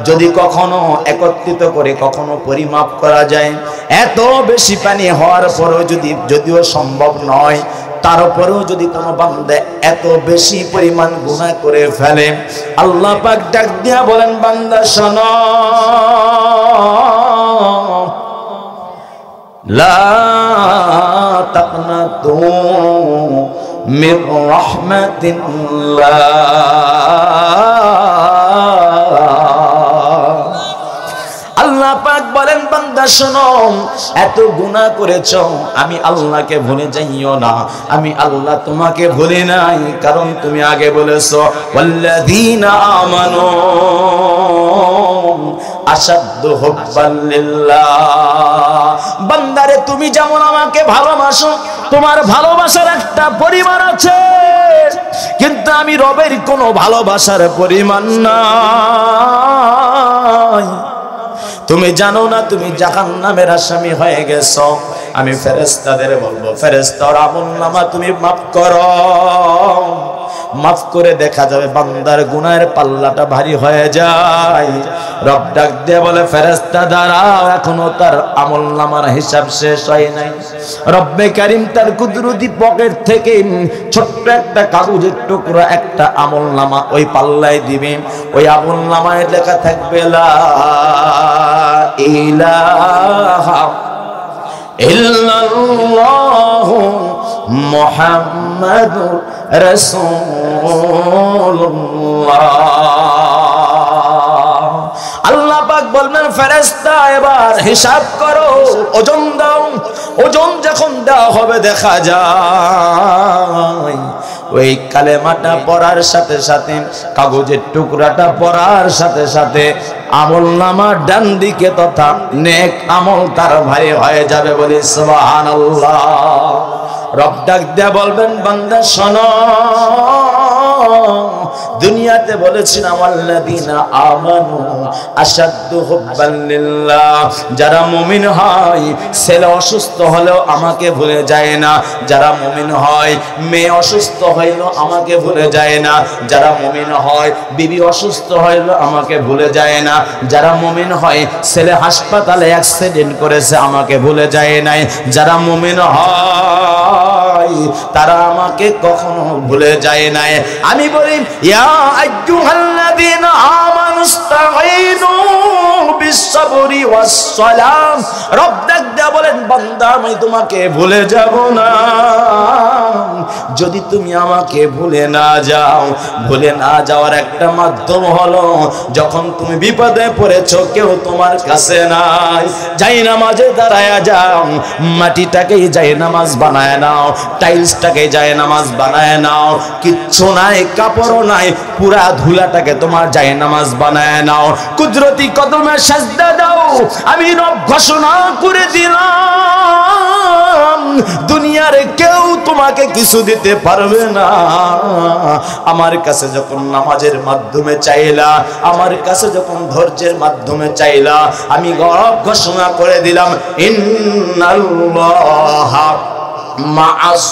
যদি কখনো একত্রিত করে কখনো পরিমাপ করা যায়, এত বেশি পানি হওয়ার পরেও যদি, যদিও সম্ভব নয়, তারপরেও যদি কোনো বান্দা এত বেশি পরিমাণ গুনাহ করে ফেলে, আল্লাহ পাক ডাক দিয়া বলেন বান্দা শোনো, লা তাকনাতু মির রাহমাতিল্লাহ। আল্লাহ পাক বলেন বান্দা শোনো, এত গুনাহ করেছো, আমি আল্লাহকে ভুলে যাইও না, আমি আল্লাহ তোমাকে ভুলি নাই, কারণ তুমি আগে বলেছো ওয়াল্লাযীনা আমানু আশাদ্দু হুব্বান লিল্লাহ। বান্দারে তুমি যেমন আমাকে ভালোবাসো, তোমার ভালোবাসার একটা পরিমাণ আছে, কিন্তু আমি রবের কোনো ভালোবাসার পরিমাণ নাই। তুমি জানো না তুমি জাহান্নামের আসামি হয়ে গেছো, আমি ফেরেশতাদের বলবো ফেরেশতারা আমলনামা তুমি মাফ করো, মাফ করে দেখা যাবে বান্দার গুনাহের পাল্লাটা ভারী হয়ে যায়। রব ডাক দিয়ে বলে ফেরেশতা দাঁড়াও, এখনো তার আমলনামার হিসাব শেষ হয় নাই। রব্বে কারীম তার কুদরতি পকেট থেকে ছোট্ট একটা কাগজের টুকরা একটা আমলনামা ওই পাল্লায় দিবে, ওই আমলনামায় লেখা থাকবে লা ইলাহা ইল্লাল্লাহু মুহাম্মাদুর রাসূলুল্লাহ। আল্লাহ পাক বললেন ফেরেশতা এবার হিসাব করো, ওজন দাও। ওজন যখন দেওয়া হবে দেখা যায় ওই কালেমাটা পড়ার সাথে সাথে, কাগজের টুকরাটা পড়ার সাথে সাথে আমলনামার ডান দিকে তথা নেক আমল তার ভারী হয়ে যাবে। বলি সুবহানাল্লাহ। রব ডাক দিয়ে বলবেন বান্দা শোনো, দুনিয়াতে বলেছিলাম আল্লাযীনা আমানু আশাদ্দু হুব্বান লিল্লাহ, যারা মুমিন হয় ছেলে অসুস্থ হলেও আমাকে ভুলে যায় না, যারা মুমিন হয় মেয়ে অসুস্থ হইলো আমাকে ভুলে যায় না, যারা মুমিন হয় বিবি অসুস্থ হইলো আমাকে ভুলে যায় না, যারা মুমিন হয় ছেলে হাসপাতালে অ্যাক্সিডেন্ট করেছে আমাকে ভুলে যায় নাই, যারা মুমিন হয় তারা আমাকে কখনো ভুলে যায় নাই। আমি বলি ইয়া আইয়ুহাল্লাযীনা আমানুস্তাঈনু বিস-সাবরি ওয়াস-সালাম। রব ডাক দিয়া বলেন বান্দা আমি তোমাকে ভুলে যাব না যদি তুমি আমাকে ভুলে না যাও। ভুলে না যাওয়ার একটা মাধ্যম হলো যখন তুমি বিপদে পড়েছো কেউ তোমার কাছে নাই, জায়নামাজে দাঁড়ায়া যাও, মাটিটাকেই জায়নামাজ বানায় নাও, টাইলসটাকে জায়নামাজ বানায় নাও, কিচ্ছু নাই কাপড়ও নাই, পুরা ধুলাটাকে তোমার জায়নামাজ বানায় নাও, কুদরতি কদমে সাজদা দাও। আমি রব ঘোষণা করে দিলাম দুনিয়ার কেউ তোমাকে কিছু দিতে পারবে না। আমার কাছে যখন নামাজের মাধ্যমে চাইলা, আমার কাছে যখন ধৈর্যের মাধ্যমে চাইলা, আমি রব ঘোষণা করে দিলাম ইন্নাল্লাহা মা'আস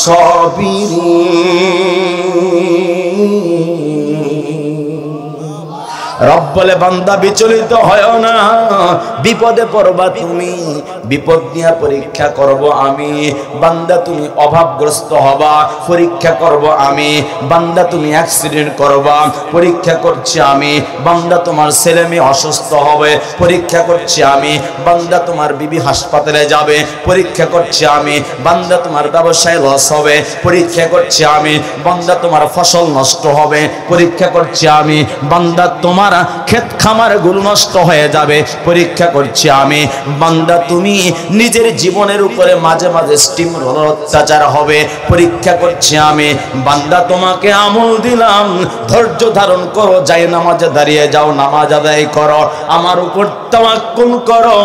সাবিরিন। রব বলে বান্দা বিচলিত হয় না, বিপদে পড়বা তুমি, বিপদ নিয়ে পরীক্ষা করব আমি। বান্দা তুমি অভাবগ্রস্ত হবা, পরীক্ষা করব আমি। বান্দা তুমি অ্যাক্সিডেন্ট করবা, পরীক্ষা করছি আমি। বান্দা তোমার ছেলে মেয়ে অসুস্থ হবে, পরীক্ষা করছি আমি। বান্দা তোমার বিবি হাসপাতালে যাবে, পরীক্ষা করছি আমি। বান্দা তোমার ব্যবসায় লস হবে, পরীক্ষা করছি আমি। বান্দা তোমার ফসল নষ্ট হবে, পরীক্ষা করছি আমি। বান্দা তোমার ক্ষেত খামার গুলো নষ্ট হয়ে যাবে, পরীক্ষা করছি আমি। বান্দা তুমি নিজের জীবনের উপরে মাঝে মাঝে স্টিম রোলার অত্যাচার হবে, পরীক্ষা করছি আমি। বান্দা তোমাকে আমল দিলাম, ধৈর্য ধারণ করো, যাই নামাজে দাঁড়িয়ে যাও, নামাজ আদায় করো, আমার উপর তাওয়াক্কুল করো,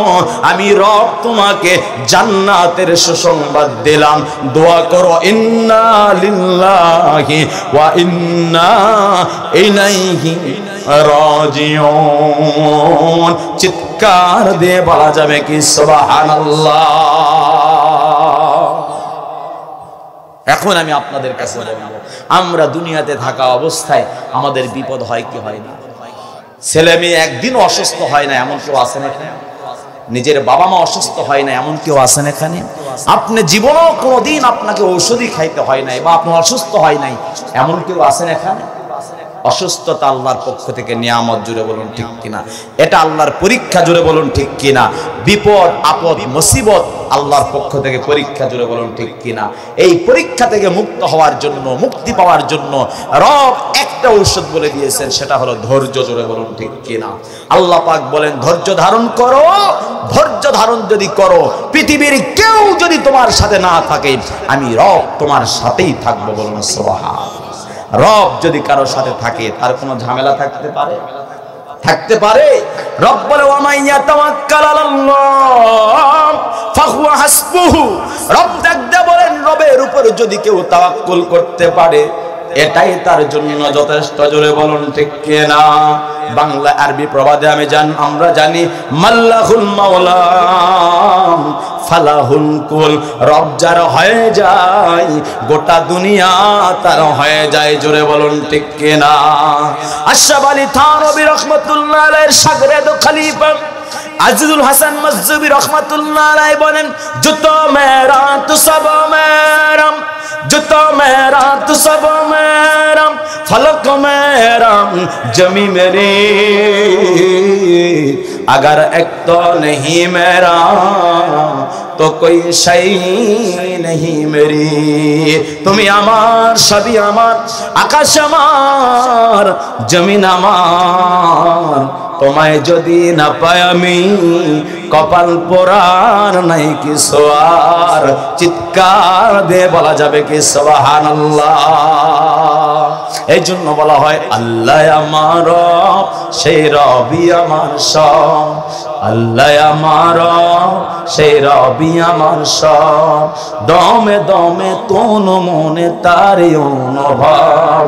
আমি রব তোমাকে জান্নাতের সুসংবাদ দিলাম। দোয়া করো ইন্না লিল্লাহি ওয়া ইন্না ইলাইহি রাজিউন। চিৎকার দিয়ে বলা যাবে কি সুবহানাল্লাহ। এখন আমি আপনাদের কাছে বলবো, আমরা দুনিয়াতে থাকা অবস্থায় আমাদের বিপদ হয় কি হয় না? ছেলে মেয়ে একদিন অসুস্থ হয় না এমন কেউ আছেন এখানে? নিজের বাবা মা অসুস্থ হয় না এমন কেউ আছেন এখানে? আপনি জীবনেও কোনোদিন আপনাকে ঔষধি খাইতে হয় নাই বা আপনি অসুস্থ হয় নাই এমন কেউ আছেন এখানে? অসুস্থতা আল্লাহর পক্ষ থেকে নিয়ামত, জুড়ে বলুন ঠিক কিনা? এটা আল্লাহর পরীক্ষা, জুড়ে বলুন ঠিক কিনা? বিপদ আপদ মুসিবত আল্লাহর পক্ষ থেকে পরীক্ষা, জুড়ে বলুন ঠিক কিনা? এই পরীক্ষা থেকে মুক্ত হওয়ার জন্য, মুক্তি পাওয়ার জন্য রব একটা ঔষধ বলে দিয়েছেন, সেটা হলো ধৈর্য, জুড়ে বলুন ঠিক কিনা? আল্লাহ পাক বলেন ধৈর্য ধারণ করো। ধৈর্য ধারণ যদি করো, পৃথিবীর কেউ যদি তোমার সাথে না থাকে, আমি রব তোমার সাথেই থাকবো। বলুন সুবহানাল্লাহ। রব যদি কারো সাথে থাকে তার কোনো ঝামেলা থাকতে পারে? থাকতে পারে? রব বলে ওয়ামাইয়া তাওয়াক্কাল আলাল্লাহ ফাহুয়া হাসবুহু। রব ডাকতে বলেন রবের উপর যদি কেউ তাওয়াক্কুল করতে পারে এটাই তার জন্য যথেষ্ট, জোরে বলুন ঠিক কিনা? বাংলা আরবি প্রবাদে আমরা জানি মাল্লাহুল মাওলা ফালাহুল কুল। রব যার হয়ে যায় গোটা দুনিয়া তার হয়ে যায়, জোরে বলুন ঠিক কিনা? আশরাফ আলী থানভী রাহমাতুল্লাহ আলাইহির শাগরেদ খলিফা আজিজুল হাসান মজহবী রাহমাতুল্লাহ আলাইহি বলেন জুতো মেরা তো সব মেরা, जुता मेरा तो सब मेरा, फलक मेरा जमी मेरी, अगर एक तो नहीं मेरा तो कोई शई नहीं मेरी। তুমি আমার সবই আমার, আকাশ আমার জমিন আমার, তোমায় যদি না পাই আমি কপাল পোড়ার নাই কিছু আর, চিৎকার দিয়ে বলা যাবে কি সুবহানাল্লাহ। এই জন্য বলা হয় আল্লাহ আমার রব, সেই রবই আমার সব, আল্লাহ আমার রব, সেই রবই আমার সব, দমে দমে তন মনে তারি অনুভব,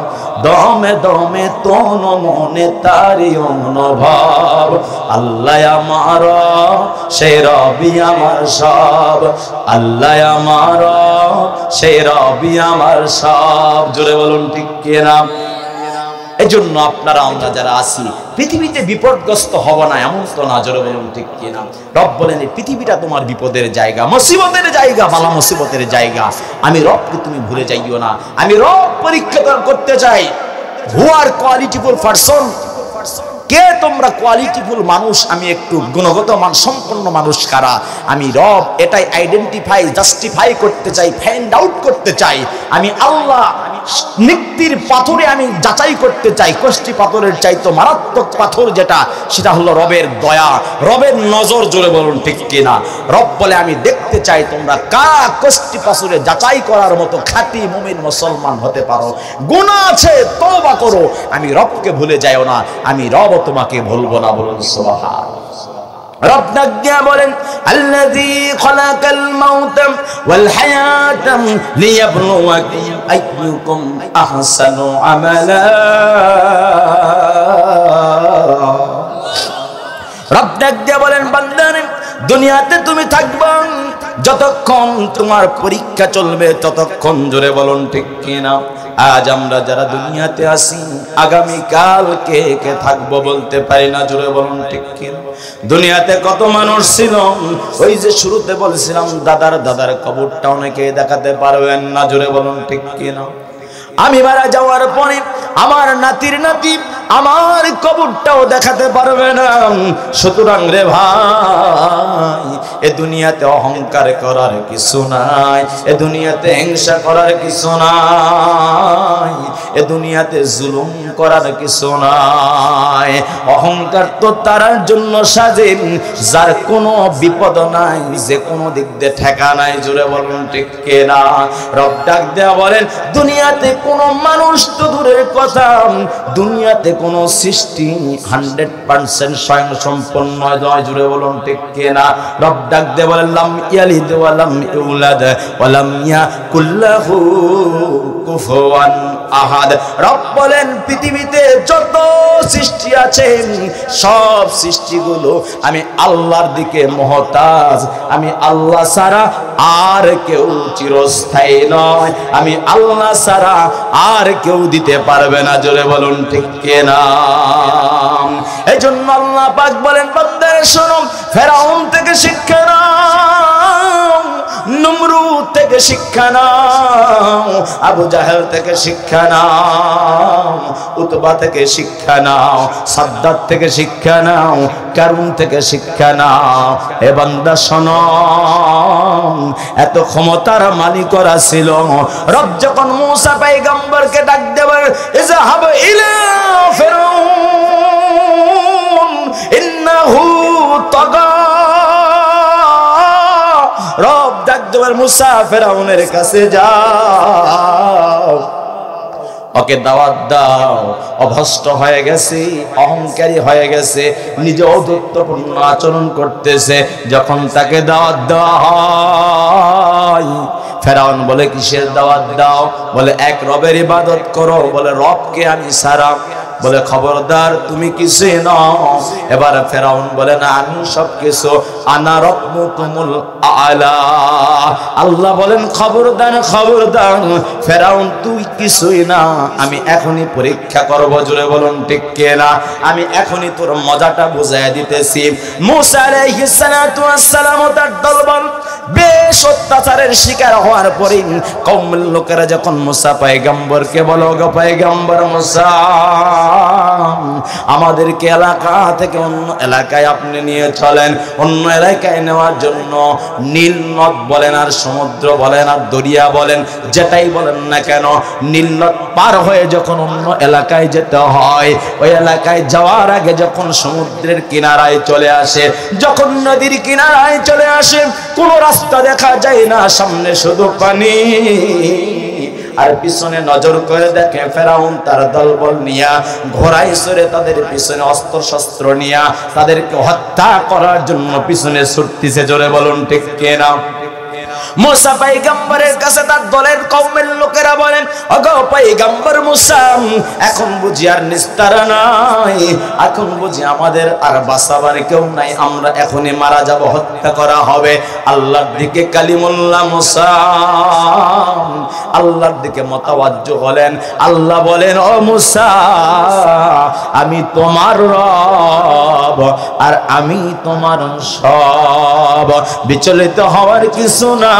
দমে দমে তন মনে তারি অনুভব, আল্লাহ আমার রব, সেই রবই আমার সব, আল্লাহ আমার রব, সেই রবই আমার সব। জোরে বলুন ঠিক কিনা? এজন্য আপনারা আমরা যারা আছি পৃথিবীতে বিপদগ্রস্ত হব না এমন তো না। জোরে বলুন ঠিক কিনা? রব বলেন এই পৃথিবীটা তোমার বিপদের জায়গা, মুসিবতের জায়গা, বালা মুসিবতের জায়গা। আমি রবকে তুমি ভুলে যাইও না। আমি রব পরীক্ষা করতে চাই হু আর কোয়ালিটিফুল পারসন, কে তোমরা কোয়ালিটিফুল মানুষ, আমি একটু গুণগত মান সম্পন্ন মানুষ কারা। আমি রব এটাই আইডেন্টিফাই জাস্টিফাই করতে চাই, ফাইন্ড আউট করতে চাই। আমি আল্লাহ নিক্তির পাথরে আমি যাচাই করতে চাই, কষ্টি পাথরের চাইতো মারাত্মক পাথর যেটা, সেটা হলো রবের দয়া, রবের নজর। জোরে বলুন ঠিক কিনা? রব বলে আমি দেখতে চাই তোমরা কারা কষ্টি পাথরে যাচাই করার মতো খাঁটি মুমিন মুসলমান হতে পারো। গুনাহ আছে তওবা করো, আমি রবকে ভুলে যাও না, আমি রব তোমাকে ভুলবো না। বলুন সুবহানাল্লাহ। রব ডাক দিয়া বলেন আল্লাযী খালাকাল মাউতা ওয়াল হায়াতা লিয়াবলুয়াকুম আইয়ুকুম আহসানু আমালা। রব ডাক দিয়া বলেন বান্দারে দুনিয়াতে তুমি থাকবা যতক্ষণ তোমার পরীক্ষা চলবে ততক্ষণ। জোরে বলুন ঠিক কিনা? আজ আমরা যারা দুনিয়াতে আছি আগামী কাল কে কে থাকবো বলতে পারি না। জোরে বলুন ঠিক কিনা? দুনিয়াতে কত মানুষ ছিল, ওই যে শুরুতে বলছিলাম দাদার দাদার কবরটা অনেকে দেখাতে পারবেন না। জোরে বলুন ঠিক কিনা? আমি মারা যাওয়ার পরে আমার নাতির নাতি আমার কবরটাও দেখাতে পারবে না। সুতরাং রে ভাই, এ দুনিয়াতে অহংকার করার কিছু নাই, এ দুনিয়াতে হিংসা করার কিছু নাই, এ দুনিয়াতে জুলুম করার কিছু নাই। অহংকার তো তার জন্য সাজে যার কোনো বিপদ নাই, যে কোনো দিক দিয়ে ঠেকা নাই। জোরে বলুন ঠিক কিনা? রব ডাক দেয়া বলেন দুনিয়াতে কোনো মানুষ তো দূরের কথা, দুনিয়াতে কোন সৃষ্টি 100% স্বয়ং সম্পন্ন নয়। জুড়ে বলুন ঠিক কিনা? রব ডাক দে বলেন লাম ইয়ালিদ ওয়া লাম ইউলাদ ওয়া লাম ইয়াকুল লাহু কুফুয়ান আহাদ। রব বলেন পৃথিবীতে যত সৃষ্টি আছে সব সৃষ্টিগুলো আমি আল্লাহর দিকে মুহতাজ, আমি আল্লাহ ছাড়া আর কেউ চিরস্থায়ী নয়, আমি আল্লাহ ছাড়া আর কেউ দিতে পারবে না। জোরে বলুন ঠিক কিনা? এজন্য আল্লাহ পাক বলেন বান্দারে শোনো, ফেরাউন থেকে শিক্ষা নাও, নমরুদ থেকে শিক্ষা নাও, আবু জাহেল থেকে শিক্ষা নাও, উতবা থেকে শিক্ষা নাও, সাদ্দাত থেকে শিক্ষা নাও, কারুন থেকে শিক্ষা নাও। এ বান্দা শোনো, এত ক্ষমতার মালিকরা ছিল। রব যখন মূসা পয়গম্বরকে ডাক দেবেন ইযহাব ইলা ফিরআউন ইন্নাহু তাগা, রব ডাক দেবেন মূসা ফিরআউনের কাছে যাও, ওকে দাওয়াত দাও, অভ্রষ্ট হয়ে গেছে, অহংকারী হয়ে গেছে, নিজে ঔদ্ধত্যপূর্ণ আচরণ করতেছে। যখন তাকে দাওয়াত দেওয়া হয়, ফেরাউন বলে কিসের দাওয়াত দাও? বলে এক রবের ইবাদত করো। বলে রবকে আমি সারা। বলে খবরদার তুমি কিছুই নও। এবার ফেরাউন বলে না আমি সব কিছু, আনা রব্বুকুমুল আলা। আল্লাহ বলেন খবরদার খবরদার ফেরাউন তুই কিছুই না, আমি এখনই পরীক্ষা করব। জোরে বলুন ঠিক কিনা? আমি এখনই তোর মজাটা বুঝাই দিতেছি। মূসা আলাইহিস সালাতু ওয়াস সালাম তার দলবল বেশ অত্যাচার অত্যাচারের শিকার হওয়ার পরে কওমের লোকেরা যখন মুসা পয়গম্বরকে বলো, গো পয়গম্বর মুসা, আমাদেরকে এলাকা থেকে অন্য এলাকায় আপনি নিয়ে চলেন। অন্য এলাকায় নেওয়ার জন্য নীল নদ বলেন আর সমুদ্র বলেন আর দরিয়া বলেন, যেটাই বলেন না কেন, নীল নদ পার হয়ে যখন অন্য এলাকায় যেতে হয়, ওই এলাকায় যাওয়ার আগে যখন সমুদ্রের কিনারায় চলে আসে, যখন নদীর কিনারায় চলে আসে, কোনো রাস্তা দেখা যায় না, সামনে শুধু পানি। আর পিছনে নজর করে দেখে ফেরাউন তার দলবল নিয়া ঘোড়ায় চড়ে তাদের পিছনে অস্ত্র শস্ত্র নিয়া তাদেরকে হত্যা করার জন্য পিছনে ছুটতেছে। জোরে বলুন ঠিক কিনা? মুসা পয়গম্বরের কাছে তার দলের কওমের লোকেরা বলেন, ওগো পয়গম্বর মুসা, এখন বুঝি আর নিস্তার নাই, এখন বুঝি আমাদের আর বাঁচাবার কেউ নাই, আমরা এখনই মারা যাব, হত্যা করা হবে। আল্লাহর দিকে কালিমুল্লাহ মুসা আল্লাহর দিকে মতাওয়াজ্জু হলেন। আল্লাহ বলেন, ও মুসা, আমি তোমার রব আর আমি তোমার সব, বিচলিত হওয়ার কিছু নাই।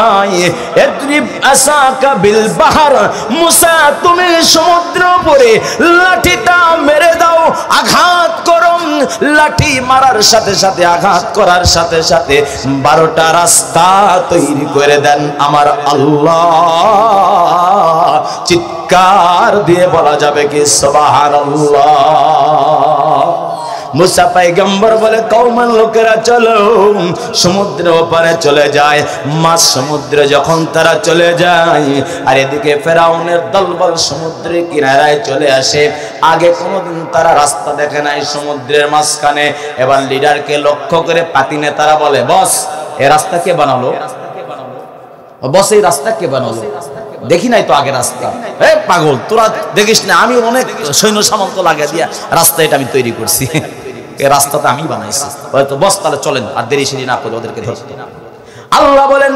এদ্রিব আসাকা বিল বাহার, মুসা তুমি সমুদ্র উপরে লাঠিটা মেরে দাও, আঘাত করো। লাঠি মারার সাথে সাথে, আঘাত করার সাথে সাথে 12টা রাস্তা তৈরি করে দেন আমার আল্লাহ। চিৎকার দিয়ে বলা যাবে কি সুবহানাল্লাহ। মুসা পয়গম্বর বলে, কওমের লোকেরা চলো সমুদ্রের ওপারে চলে যায়। মাঝ সমুদ্রে যখন তারা চলে যায়, আর এদিকে ফেরাউনের দলবল সমুদ্রের কিনারায় চলে আসে। আগে কোনোদিন তারা রাস্তা দেখে নাই সমুদ্রের মাঝখানে। এবার লিডারকে লক্ষ্য করে পাতি নেতারা বলে, বস এই রাস্তা কে বানালো? বস এই রাস্তা কে বানালো? দেখি নাই তো আগে রাস্তা। এ পাগল, তোরা দেখিস না, আমি অনেক সৈন্য সামন্ত লাগিয়ে দিয়া রাস্তা এটা আমি তৈরি করছি, এই রাস্তাটা আমি বানাইছি। হয়তো বস তাহলে চলেন, আর দেরি সেরি না করে ওদেরকে ধরতে। আল্লাহ বলেন,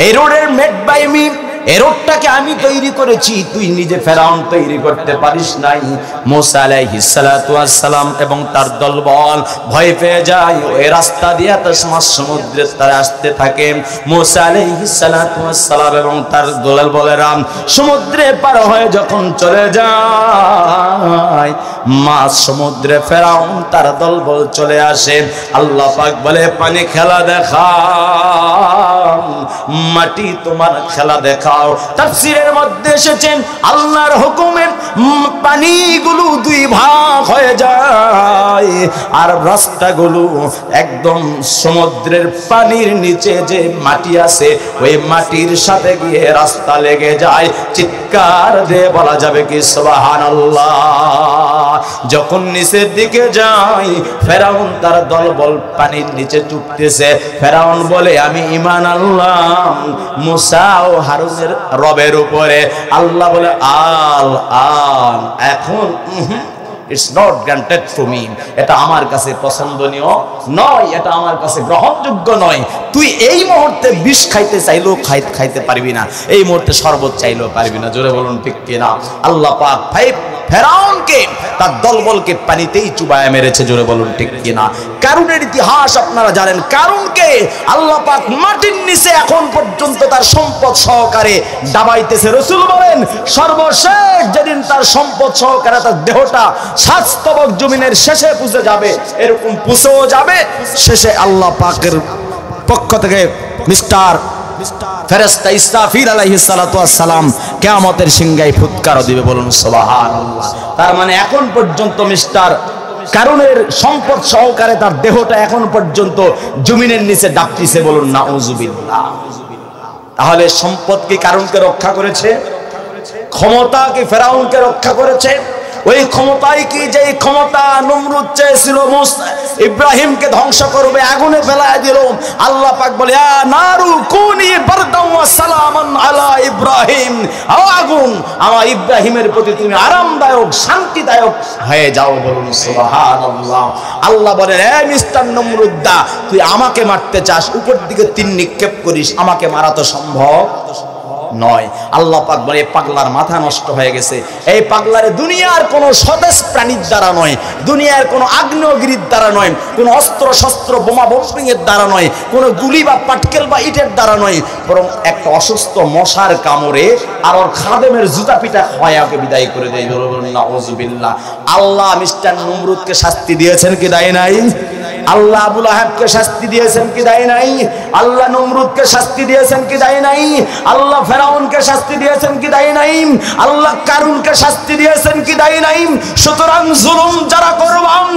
এই রোডের মেড বাই মি, এই রোডটাকে আমি তৈরি করেছি, তুই নিজে ফেরাউন তৈরি করতে পারিস নাই। মুসা আলাইহিস সালাতু ওয়াস সালাম এবং তার দলবল ভয় পেয়ে যায়, ওই রাস্তা দিয়ে তো সমুদ্রের তারা আসতে থাকে। মুসা আলাইহিস সালাতু ওয়াস সালাম এবং তার দলবলেরা সমুদ্রে পার হয়ে যখন চলে যায়, মাঝ সমুদ্রে ফেরাউন তার দলবল চলে আসে। আল্লাহ পাক বলে, পানি খেলা দেখা, মাটি তোমার খেলা দেখা। তাফসীরের মধ্যে এসেছেন, আল্লাহর হুকুমে পানিগুলো দুই ভাগ হয়ে যায়, আর রাস্তাগুলো একদম সমুদ্রের পানির নিচে যে মাটি আছে, ওই মাটির সাথে গিয়ে রাস্তা লেগে যায়। চিৎকার দিয়ে বলা যাবে কি সুবহানাল্লাহ। যখন নিচের দিকে যায়, ফেরাউন তার দলবল পানির নিচে ডুবতেছে। ফেরাউন বলে, আমি ঈমান আনলাম মুসা ও হারুনের রবের উপরে। আল্লাহ বলে, আন এখন it's not granted to me, এটা আমার কাছে পছন্দনীয় নয়, এটা আমার কাছে গ্রহণযোগ্য নয়। তুই এই মুহূর্তে বিষ খাইতে চাইলেও খাইতে পারবি না, এই মুহূর্তে শরবত চাইলেও পারবি না। জোরে বলুন ঠিক কিনা? আল্লাহ পাক ফেরাউনকে তার দলবলকে পানিতেই চুবায় মেরেছে। জোরে বলুন ঠিক কিনা? কারুনের ইতিহাস আপনারা জানেন। কারুনকে আল্লাহ পাক মাটির নিচে এখন পর্যন্ত তার সম্পদ সহকারে দাবাইতেছে। রাসূল বলেন, সর্বশেষ যেদিন তার সম্পদ সহকারে তার দেহটা সাতস্তবক জমিনের শেষে পুষে যাবে, এরকম পুষেও যাবে, শেষে আল্লাহ পাকের পক্ষ থেকে মিস্টার ফেরেশতা ইসরাফিল আলাইহিস সালাতু ওয়াস সালাম কিয়ামতের সিংহায় ফুৎকার দিবে। বলুন সুবহানাল্লাহ। তার মানে এখন পর্যন্ত মিস্টার কারুনের সম্পদ সহকারে তার দেহটা এখন পর্যন্ত জমিনের নিচে ডাকতেছে। বলুন নাউজুবিল্লাহ। তাহলে সম্পদ কি কারুনকে রক্ষা করেছে? ক্ষমতা কি ফেরাউনকে রক্ষা করেছে? ওই ক্ষমতায় কি, যে ক্ষমতা নমরুদ চেয়েছিল ইব্রাহিমকে ধ্বংস করবে, আগুনে ফেলায় দিল। আল্লাহ পাক বলে, ইয়া নারু কুনি বারদান ওয়া সালামান আলা ইব্রাহিম, ও আগুন, আমার ইব্রাহিমের প্রতি তুমি আরামদায়ক শান্তিদায়ক হয়ে যাও। বলুন সুবহানাল্লাহ। আল্লাহ বলেন, হে মিস্টার নমরুদ্দা, তুই আমাকে মারতে চাস, উপর দিকে 3 নিক্ষেপ করিস, আমাকে মারা তো সম্ভব নয়। আল্লাহ পাক বলে এই পাগলার মাথা নষ্ট হয়ে গেছে। এই পাগলারে দুনিয়ার কোনো স্বদেশ প্রাণীর দ্বারা নয়, দুনিয়ার কোনো আগ্নেয়গিরির দ্বারা নয়, কোনো অস্ত্র শস্ত্র বোমা বোম্পিংয়ের দ্বারা নয়, কোনো গুলি বা পাটকেল বা ইটের দ্বারা নয়, বরং একটা অসুস্থ মশার কামড়ে আর ওর খাদেমের জুতা পিটা হয় ওকে বিদায় করে দেয়। নাউযুবিল্লাহ। আল্লাহ মিস্টার নমরুদকে শাস্তি দিয়েছেন কি দেয় নাই? আল্লাহ আবু লাহাবকে শাস্তি দিয়েছেন কি দেয় নাই? আল্লাহ নমরুদকে শাস্তি দিয়েছেন কি দেয় নাই? আল্লাহ ফেরাউনকে শাস্তি দিয়েছেন কি দেয় নাই? আল্লাহ কারুনকে শাস্তি দিয়েছেন কি দেয় নাই? সুতরাং জুলুম যারা করবাম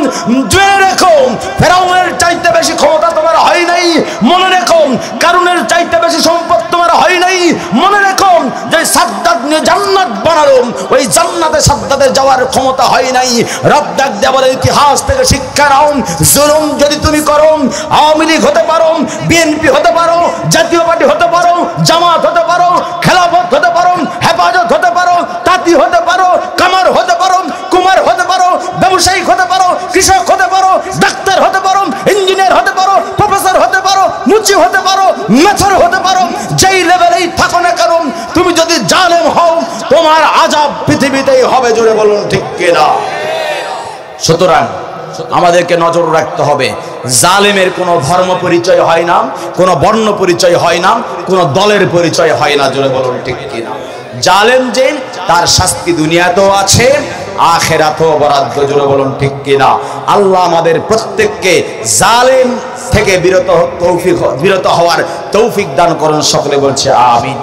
জেনে রেখো, ফেরাউনের চাইতে বেশি ক্ষমতা তোমার হয় নাই। মনে রেখো, কারুনের চাইতে বেশি সম্পদ তোমার হয় নাই। মনে রেখো, যে সাদ্দাত নিয়ে জান্নাত বানালো, ওই জান্নাতে সাদ্দাতে যাওয়ার ক্ষমতা হয় নাই। রব ডাক দেয়া বলে ইতিহাস থেকে শিক্ষা নাও, জুলুম যদি তুমি করো, আওয়ামী লীগ হতে পারো, বিএনপি হতে পারো, জাতীয় পার্টি হতে পারো, জামাত হতে পারো, খেলাফত হতে পারো, হেফাজত হতে পারো, তাঁতি হতে পারো, কামার হতে পারো, কুমার হতে পারো, ব্যবসায়ী হতে পারো, কৃষক হতে পারো, ডাক্তার হতে পারো, ইঞ্জিনিয়ার হতে পারো, প্রফেসর হতে পারো, মুচি হতে পারো, মেথর হতে পারো, যেই লেভেলেই থাকো না কেন, তুমি যদি জালেম হও তোমার আযাব পৃথিবীতেই হবে। জোরে বলুন ঠিক কিনা? সুতরাং আমাদেরকে নজর রাখতে হবে, জালেমের কোনো ধর্ম পরিচয় হয় না, কোনো বর্ণ পরিচয় হয় না, কোনো দলের পরিচয় হয় না। জোরে বলুন ঠিক কিনা? জালেম যে তার শাস্তি দুনিয়াতেও আছে, আখিরাতেও বরাদ্দ। জোরে বলুন ঠিক কিনা? আল্লাহ আমাদের প্রত্যেককে জালেম থেকে বিরত হওয়ার তৌফিক দান করুন। সকলে বলছে আমিন।